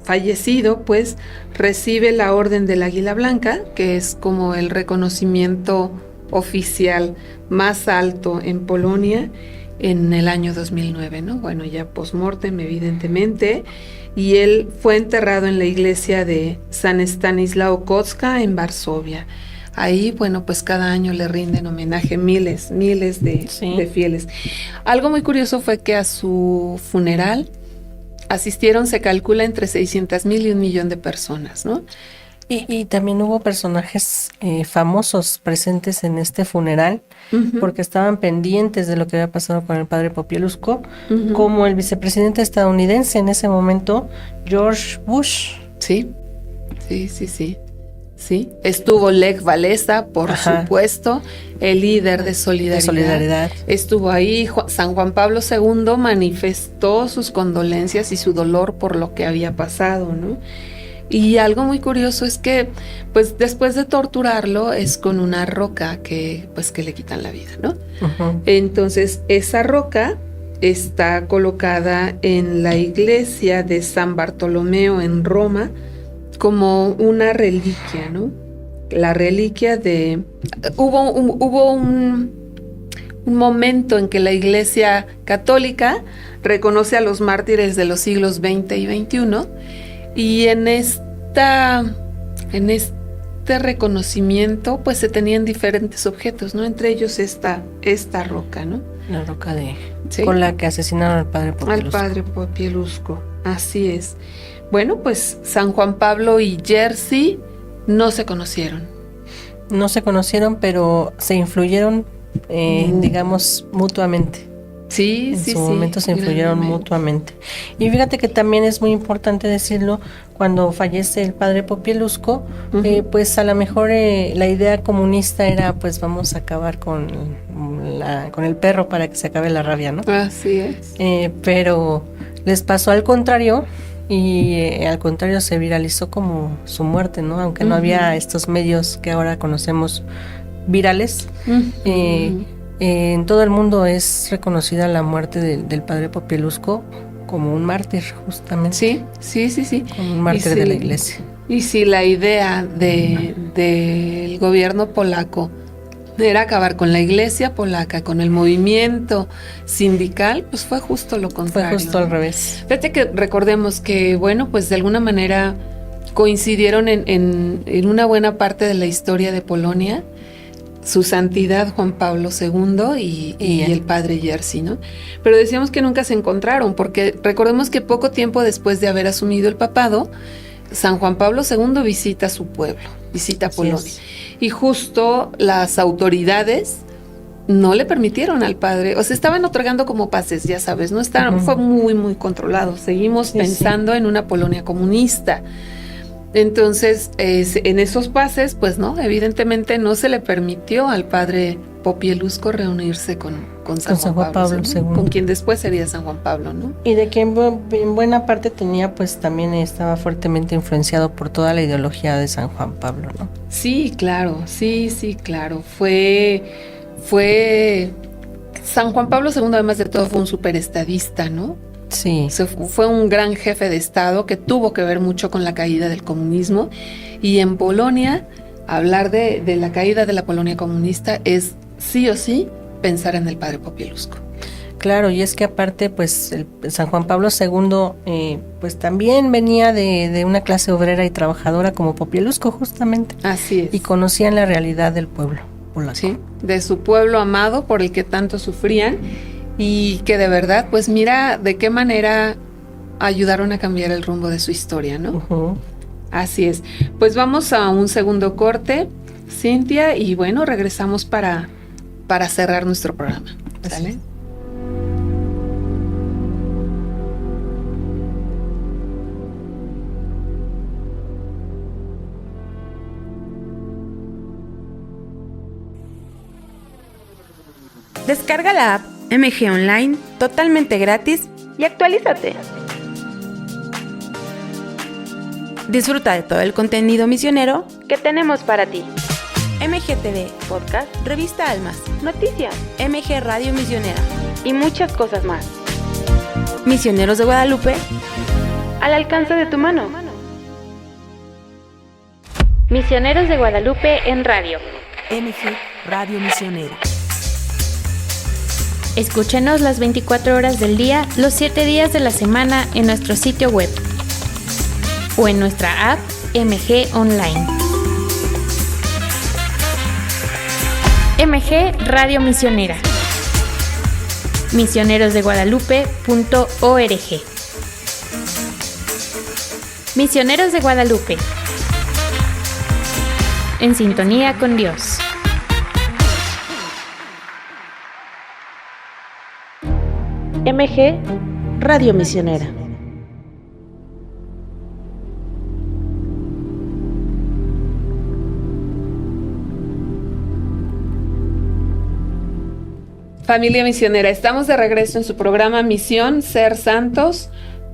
fallecido, pues recibe la Orden del Águila Blanca, que es como el reconocimiento oficial más alto en Polonia, en el año 2009, ¿no? Bueno, ya post-mortem, evidentemente. Y él fue enterrado en la iglesia de San Stanislao Kostka en Varsovia. Ahí, bueno, pues cada año le rinden homenaje miles de fieles. Algo muy curioso fue que a su funeral asistieron, se calcula, entre 600,000 y 1,000,000 de personas, ¿no? Y también hubo personajes famosos presentes en este funeral, porque estaban pendientes de lo que había pasado con el padre Popielusco, como el vicepresidente estadounidense en ese momento, George Bush. Sí. Estuvo Lech Walesa, por supuesto, el líder de Solidaridad. Estuvo ahí. San Juan Pablo II manifestó sus condolencias y su dolor por lo que había pasado, ¿no? Y algo muy curioso es que, pues, después de torturarlo, es con una roca que le quitan la vida, ¿no? Entonces, esa roca está colocada en la iglesia de San Bartolomeo en Roma como una reliquia, ¿no? La reliquia de... Hubo un momento en que la Iglesia Católica reconoce a los mártires de los siglos XX y XXI, y en este reconocimiento pues se tenían diferentes objetos, ¿no? Entre ellos esta roca, ¿no? La roca con la que asesinaron al padre Popielusco. Al padre Popielusco, así es. Bueno, pues San Juan Pablo y Jerzy no se conocieron. No se conocieron, pero se influyeron, digamos, mutuamente. Sí, en su momento se influyeron mutuamente. Y fíjate que también es muy importante decirlo, cuando fallece el padre Popielusco, pues a lo mejor la idea comunista era, pues vamos a acabar con el perro para que se acabe la rabia, ¿no? Así es. Pero les pasó al contrario, y al contrario se viralizó como su muerte, ¿no? Aunque no había estos medios que ahora conocemos virales. En todo el mundo es reconocida la muerte del padre Popielusco como un mártir, justamente. Sí. Como un mártir de la iglesia. Y si la idea del gobierno polaco era acabar con la iglesia polaca, con el movimiento sindical, pues fue justo lo contrario. Fue justo al revés. Fíjate que recordemos que, bueno, pues de alguna manera coincidieron en una buena parte de la historia de Polonia, su santidad Juan Pablo II y el padre Jerzy, ¿no? Pero decíamos que nunca se encontraron, porque recordemos que poco tiempo después de haber asumido el papado, San Juan Pablo II visita su pueblo, visita Polonia. Y justo las autoridades no le permitieron al padre, o sea, estaban otorgando como pases, ya sabes, no fue muy, muy controlado. Seguimos pensando en una Polonia comunista. Entonces, en esos pases, pues no, evidentemente no se le permitió al padre Popielusco reunirse con San Juan Pablo II, con quien después sería San Juan Pablo, ¿no? Y de quien en buena parte tenía, pues también estaba fuertemente influenciado por toda la ideología de San Juan Pablo, ¿no? Sí, claro, claro. Fue San Juan Pablo II, además de todo, fue un superestadista, ¿no? Sí. Fue un gran jefe de Estado que tuvo que ver mucho con la caída del comunismo, y en Polonia hablar de la caída de la Polonia comunista es sí o sí pensar en el padre Popielusco. Claro, y es que aparte, pues San Juan Pablo II pues también venía de una clase obrera y trabajadora como Popielusco, justamente. Así es. Y conocían la realidad del pueblo polaco. Sí, de su pueblo amado por el que tanto sufrían, y que de verdad, pues mira de qué manera ayudaron a cambiar el rumbo de su historia, ¿no? Así es. Pues vamos a un segundo corte, Cintia, y bueno, regresamos para cerrar nuestro programa. ¿Sale? Descarga la app MG Online totalmente gratis Y actualízate. Disfruta de todo el contenido misionero ¿Qué tenemos para ti? MGTV, Podcast, Revista Almas, noticias MG Radio Misionera, y muchas cosas más. Misioneros de Guadalupe, Al alcance de tu mano. Misioneros de Guadalupe en radio. MG Radio Misionera. Escúchenos las 24 horas del día, los 7 días de la semana en nuestro sitio web o en nuestra app MG Online. MG Radio Misionera. Misionerosdeguadalupe.org. Misioneros de Guadalupe. En sintonía con Dios. MG Radio Misionera. Familia misionera, estamos de regreso en su programa Misión Ser Santos.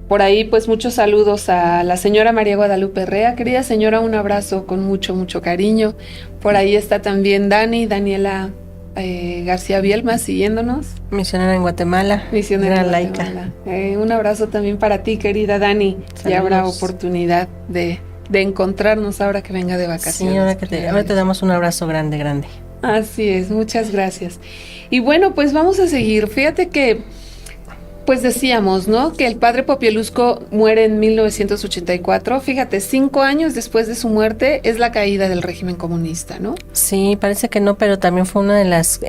Por ahí, pues, muchos saludos a la señora María Guadalupe Rea. Querida señora, un abrazo con mucho, mucho cariño. Por ahí está también Daniela García Bielma, siguiéndonos. Misionera en Guatemala. Misionera en laica. Un abrazo también para ti, querida Dani. Saludos. Ya habrá oportunidad de encontrarnos ahora que venga de vacaciones. Sí, ahora te damos un abrazo grande, grande. Así es, muchas gracias. Y bueno, pues vamos a seguir. Fíjate que, pues decíamos, ¿no? Que el padre Popielusco muere en 1984. Fíjate, 5 años después de su muerte es la caída del régimen comunista, ¿no? Sí, parece que no, pero también fue una de las,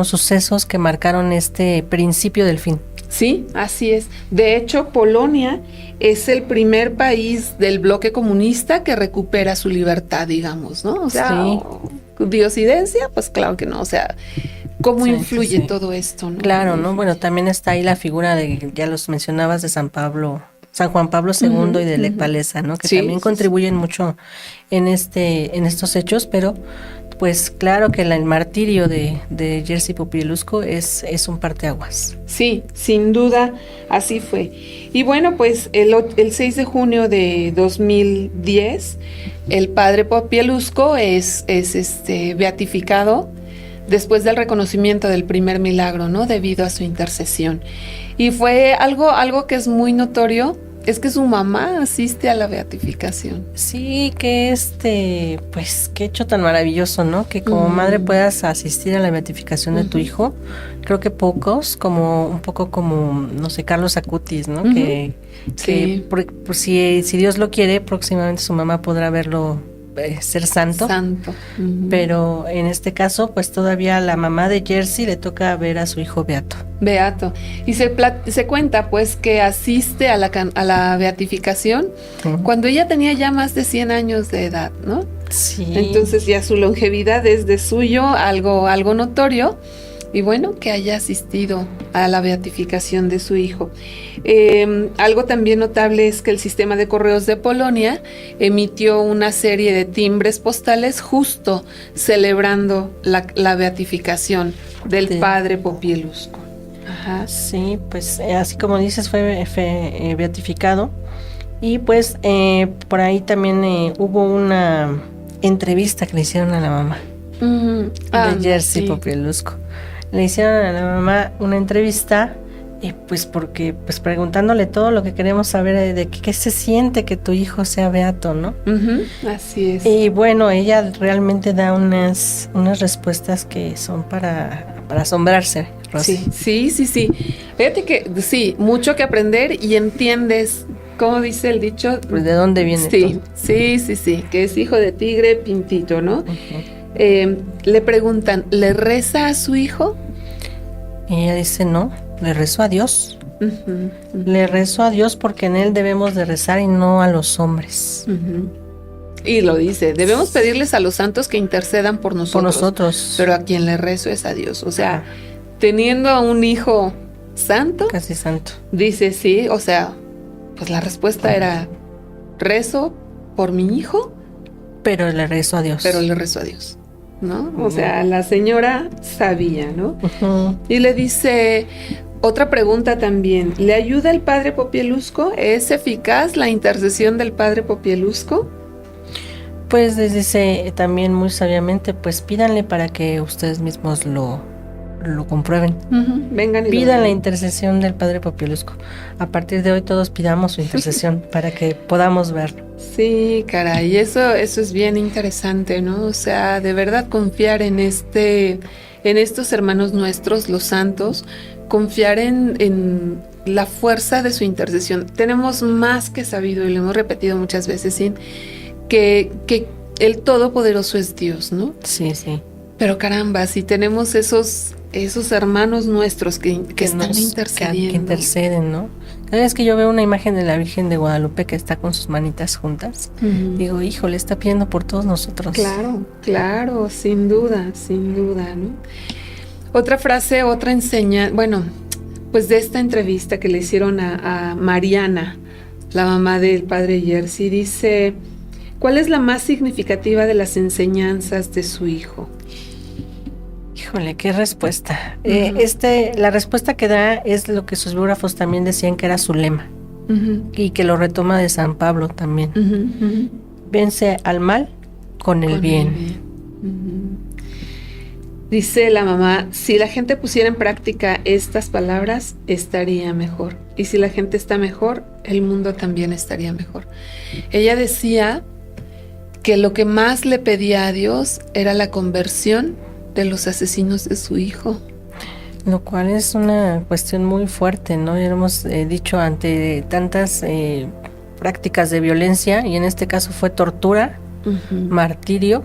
sucesos que marcaron este principio del fin. Sí, así es. De hecho, Polonia es el primer país del bloque comunista que recupera su libertad, digamos, ¿no? O sea, sí. ¿Diosidencia? Pues claro que no, o sea, ¿cómo influye todo esto, no? Claro, ¿no? Bueno, también está ahí la figura de, ya los mencionabas, de San Juan Pablo II y de Lech Walesa, ¿no? Que también contribuyen mucho en estos hechos, pero pues claro que el martirio de Jerzy Popielusco es un parteaguas. Sí, sin duda, así fue. Y bueno, pues el 6 de junio de 2010, el padre Popielusco es beatificado después del reconocimiento del primer milagro, ¿no? Debido a su intercesión. Y fue algo que es muy notorio, es que su mamá asiste a la beatificación. Sí, que pues qué hecho tan maravilloso, ¿no? Que como madre puedas asistir a la beatificación de tu hijo. Creo que pocos, un poco como, no sé, Carlos Acutis, ¿no? Que si Dios lo quiere, próximamente su mamá podrá verlo ser santo. Pero en este caso, pues todavía a la mamá de Jerzy le toca ver a su hijo beato. Y se cuenta pues que asiste a la beatificación cuando ella tenía ya más de 100 años de edad, ¿no? Sí. Entonces ya su longevidad es de suyo algo notorio. Y bueno, que haya asistido a la beatificación de su hijo. Algo también notable es que el sistema de correos de Polonia emitió una serie de timbres postales justo celebrando la beatificación del padre Popielusco. Ajá. Sí, pues así como dices, fue beatificado. Y pues por ahí también hubo una entrevista que le hicieron a la mamá de Jerzy Popielusco. Le hicieron a la mamá una entrevista, pues porque, pues preguntándole todo lo que queremos saber de qué se siente que tu hijo sea beato, ¿no? Así es. Y bueno, ella realmente da unas respuestas que son para asombrarse, Rosy. Sí. Fíjate que sí, mucho que aprender y entiendes, ¿cómo dice el dicho? Pues de dónde viene todo. Sí, que es hijo de tigre pintito, ¿no? Le preguntan, ¿le reza a su hijo? Y ella dice, no, le rezo a Dios. Le rezo a Dios porque en Él debemos de rezar y no a los hombres. Y lo dice, debemos pedirles a los santos que intercedan por nosotros. Pero a quien le rezo es a Dios. O sea, teniendo a un hijo santo. Casi santo. Dice, sí, o sea, pues la respuesta era, rezo por mi hijo. Pero le rezo a Dios. ¿No? O sea, la señora sabía, ¿no? Y le dice, otra pregunta también, ¿le ayuda el padre Popielusco? ¿Es eficaz la intercesión del padre Popielusco? Pues les dice también muy sabiamente, pues pídanle para que ustedes mismos lo comprueben. Vengan y pidan la intercesión del padre Popielusco. A partir de hoy todos pidamos su intercesión para que podamos verlo. Sí, caray, eso es bien interesante, ¿no? O sea, de verdad confiar en estos hermanos nuestros, los santos, confiar en la fuerza de su intercesión. Tenemos más que sabido, y lo hemos repetido muchas veces, que el Todopoderoso es Dios, ¿no? Sí. Pero caramba, si tenemos esos hermanos nuestros que están intercediendo. Que interceden, ¿no? Cada vez que yo veo una imagen de la Virgen de Guadalupe que está con sus manitas juntas, digo, híjole, está pidiendo por todos nosotros. Claro, sin duda, ¿no? Otra frase, otra enseñanza, bueno, pues de esta entrevista que le hicieron a Mariana, la mamá del padre Jerzy, dice, ¿cuál es la más significativa de las enseñanzas de su hijo? Híjole, qué respuesta. La respuesta que da es lo que sus biógrafos también decían que era su lema, y que lo retoma de San Pablo también. Vence al mal con el bien. Dice la mamá, si la gente pusiera en práctica estas palabras, estaría mejor. Y si la gente está mejor, el mundo también estaría mejor. Ella decía que lo que más le pedía a Dios era la conversión de los asesinos de su hijo. Lo cual es una cuestión muy fuerte, ¿no? Ya lo hemos dicho, ante tantas prácticas de violencia, y en este caso fue tortura, martirio.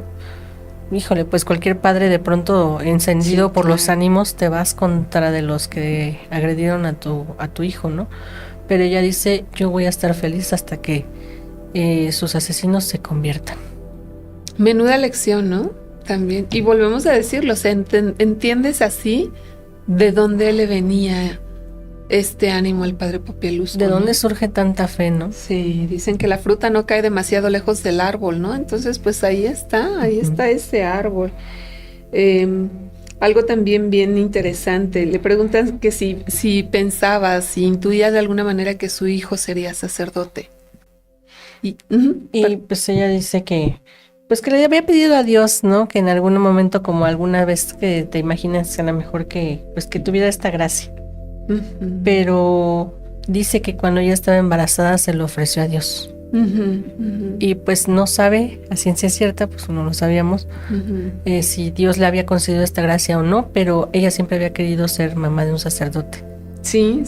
Híjole, pues cualquier padre de pronto encendido por los ánimos, te vas contra de los que agredieron a tu hijo, ¿no? Pero ella dice, yo voy a estar feliz hasta que sus asesinos se conviertan. Menuda lección, ¿no? También, y volvemos a decirlo, o sea, ¿entiendes así de dónde le venía este ánimo al padre Popielusco? ¿De dónde surge tanta fe, no? Sí, dicen que la fruta no cae demasiado lejos del árbol, ¿no? Entonces, pues ahí está ese árbol. Algo también bien interesante, le preguntan que si pensaba, si intuía de alguna manera que su hijo sería sacerdote. Y pues ella dice que le había pedido a Dios, ¿no? Que en algún momento, como alguna vez que te imaginas, a lo mejor que tuviera esta gracia. Pero dice que cuando ella estaba embarazada se lo ofreció a Dios. Y pues no sabe, a ciencia cierta, pues no lo sabíamos, si Dios le había concedido esta gracia o no, pero ella siempre había querido ser mamá de un sacerdote. Sí.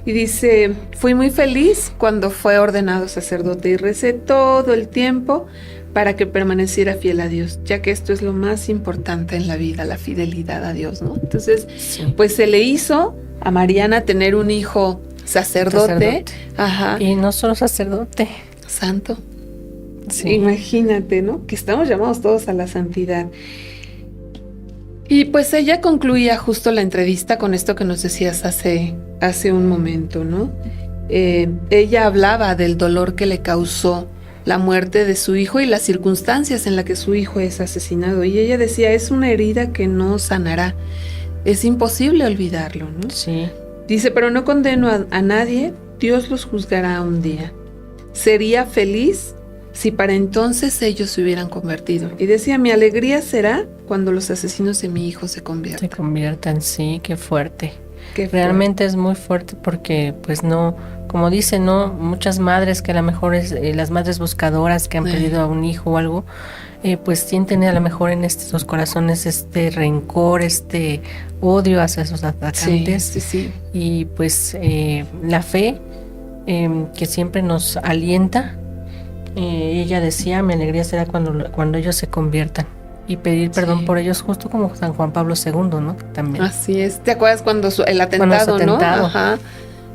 Y dice, fui muy feliz cuando fue ordenado sacerdote y recé todo el tiempo para que permaneciera fiel a Dios, ya que esto es lo más importante en la vida, la fidelidad a Dios, ¿no? Entonces, pues se le hizo a Mariana tener un hijo sacerdote. Ajá. Y no solo sacerdote. Santo. Sí. Imagínate, ¿no? Que estamos llamados todos a la santidad. Y pues ella concluía justo la entrevista con esto que nos decías hace un momento, ¿no? Ella hablaba del dolor que le causó la muerte de su hijo y las circunstancias en las que su hijo es asesinado. Y ella decía, es una herida que no sanará. Es imposible olvidarlo, ¿no? Sí. Dice, pero no condeno a nadie, Dios los juzgará un día. Sería feliz si para entonces ellos se hubieran convertido. Y decía, mi alegría será cuando los asesinos de mi hijo se conviertan. Sí, qué fuerte. Realmente es muy fuerte porque pues no, como dicen, no, muchas madres que a lo mejor las madres buscadoras que han perdido a un hijo o algo, pues sienten a lo mejor en sus corazones este rencor, este odio hacia sus atacantes. Sí. Y pues la fe que siempre nos alienta. Ella decía, mi alegría será cuando ellos se conviertan. Y pedir perdón por ellos, justo como San Juan Pablo II, ¿no? También. Así es. ¿Te acuerdas cuando el atentado, ¿no? Ajá.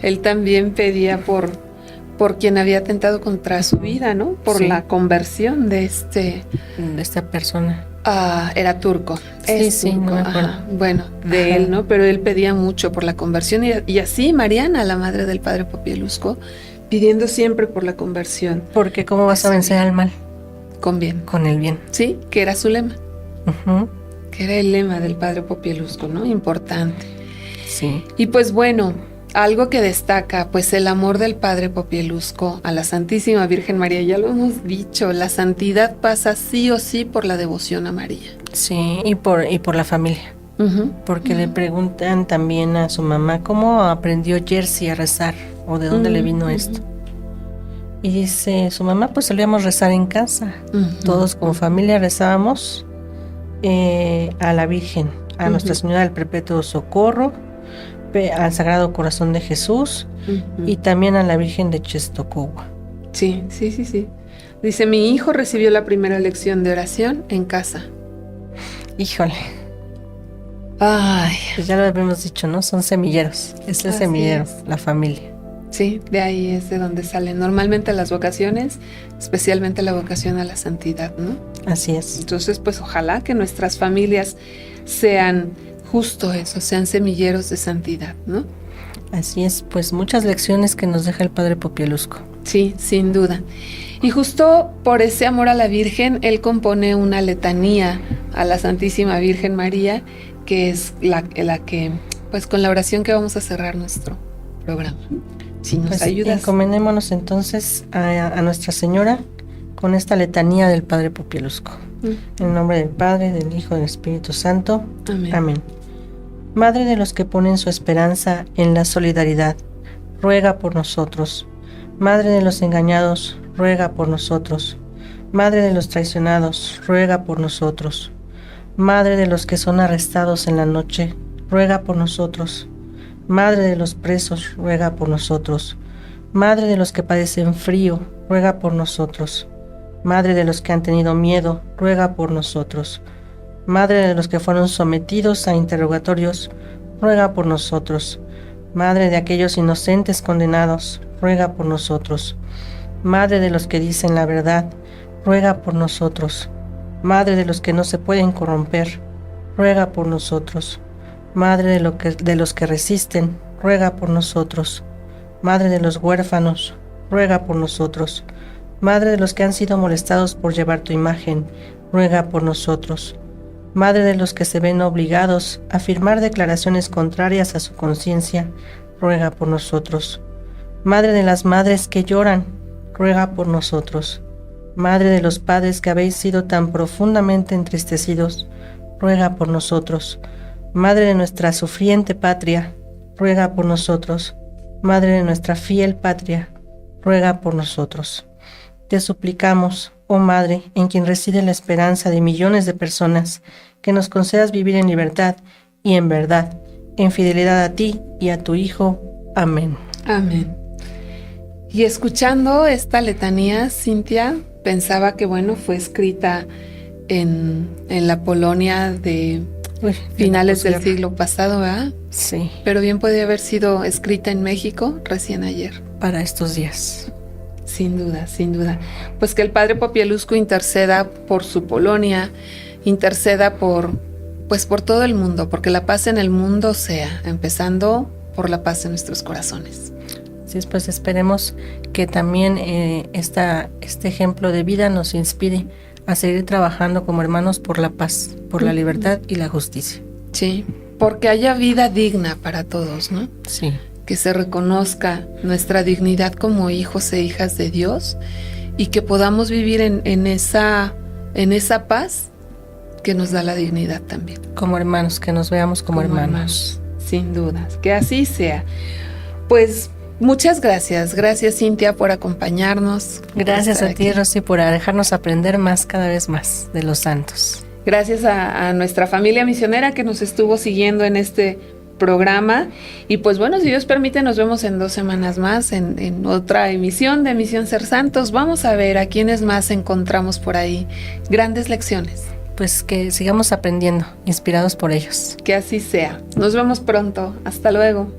Él también pedía por quien había atentado contra su vida, ¿no? Por la conversión de esta persona. Era turco. Sí, no me acuerdo. Bueno, de él, ¿no? Pero él pedía mucho por la conversión. Y así Mariana, la madre del padre Popielusco, pidiendo siempre por la conversión. Porque ¿cómo vas a vencer al mal? Con bien. Con el bien. Sí, que era su lema. Que era el lema del padre Popielusco, ¿no? Importante. Sí. Y pues bueno, algo que destaca, pues el amor del padre Popielusco a la Santísima Virgen María, ya lo hemos dicho, la santidad pasa sí o sí por la devoción a María. Sí, y por la familia. Porque le preguntan también a su mamá, ¿cómo aprendió Jerzy a rezar? ¿O de dónde le vino esto? Y dice su mamá, pues solíamos rezar en casa. Todos como familia rezábamos a la Virgen, a Nuestra Señora del Perpetuo Socorro, al Sagrado Corazón de Jesús y también a la Virgen de Czestochowa. Sí. Dice, mi hijo recibió la primera lección de oración en casa. Híjole, Ay, pues ya lo habíamos dicho, ¿no? Son semilleros. Es el Así semillero, es. la familia. sí, de ahí es de donde salen normalmente las vocaciones, especialmente la vocación a la santidad, ¿no? Así es. Entonces, pues ojalá que nuestras familias sean justo eso, sean semilleros de santidad, ¿no? Así es, pues muchas lecciones que nos deja el Padre Popielusco. Sí, sin duda. Y justo por ese amor a la Virgen, él compone una letanía a la Santísima Virgen María, que es la que, pues con la oración que vamos a cerrar nuestro programa. Si nos Pues ayudas. encomendémonos entonces a Nuestra Señora con esta letanía del Padre Popielusco. En el nombre del Padre, del Hijo y del Espíritu Santo. Amén. Amén. Madre de los que ponen su esperanza en la solidaridad, ruega por nosotros. Madre de los engañados, ruega por nosotros. Madre de los traicionados, ruega por nosotros. Madre de los que son arrestados en la noche, ruega por nosotros. Madre de los presos, ruega por nosotros. Madre de los que padecen frío, ruega por nosotros. Madre de los que han tenido miedo, ruega por nosotros. Madre de los que fueron sometidos a interrogatorios, ruega por nosotros. Madre de aquellos inocentes condenados, ruega por nosotros. Madre de los que dicen la verdad, ruega por nosotros. Madre de los que no se pueden corromper, ruega por nosotros. Madre de los que resisten, ruega por nosotros. Madre de los huérfanos, ruega por nosotros. Madre de los que han sido molestados por llevar tu imagen, ruega por nosotros. Madre de los que se ven obligados a firmar declaraciones contrarias a su conciencia, ruega por nosotros. Madre de las madres que lloran, ruega por nosotros. Madre de los padres que habéis sido tan profundamente entristecidos, ruega por nosotros. Madre de nuestra sufriente patria, ruega por nosotros. Madre de nuestra fiel patria, ruega por nosotros. Te suplicamos, oh Madre, en quien reside la esperanza de millones de personas, que nos concedas vivir en libertad y en verdad, en fidelidad a ti y a tu Hijo. Amén. Amén. Y escuchando esta letanía, Cintia, pensaba que, bueno, fue escrita en la Polonia de finales del siglo pasado, ¿verdad? Sí, Pero bien podía haber sido escrita en México recién ayer. para estos días. Sin duda, sin duda. Pues que el Padre Popielusco interceda por su Polonia, interceda por todo el mundo, porque la paz en el mundo sea, empezando por la paz en nuestros corazones. Sí, pues esperemos que también este ejemplo de vida nos inspire a seguir trabajando como hermanos por la paz, por la libertad y la justicia. Sí, porque haya vida digna para todos, ¿no? Sí. Que se reconozca nuestra dignidad como hijos e hijas de Dios y que podamos vivir en esa paz que nos da la dignidad también. Como hermanos, que nos veamos como hermanos. Sin duda, que así sea. Pues muchas gracias. Gracias, Cintia, por acompañarnos. Gracias por a estar ti, aquí. Rosy, por dejarnos aprender más, cada vez más, de los santos. Gracias a nuestra familia misionera que nos estuvo siguiendo en este programa. Y pues bueno, si Dios permite, nos vemos en 2 semanas más en otra emisión de Misión Ser Santos. Vamos a ver a quiénes más encontramos por ahí. Grandes lecciones. Pues que sigamos aprendiendo, inspirados por ellos. Que así sea. Nos vemos pronto. Hasta luego.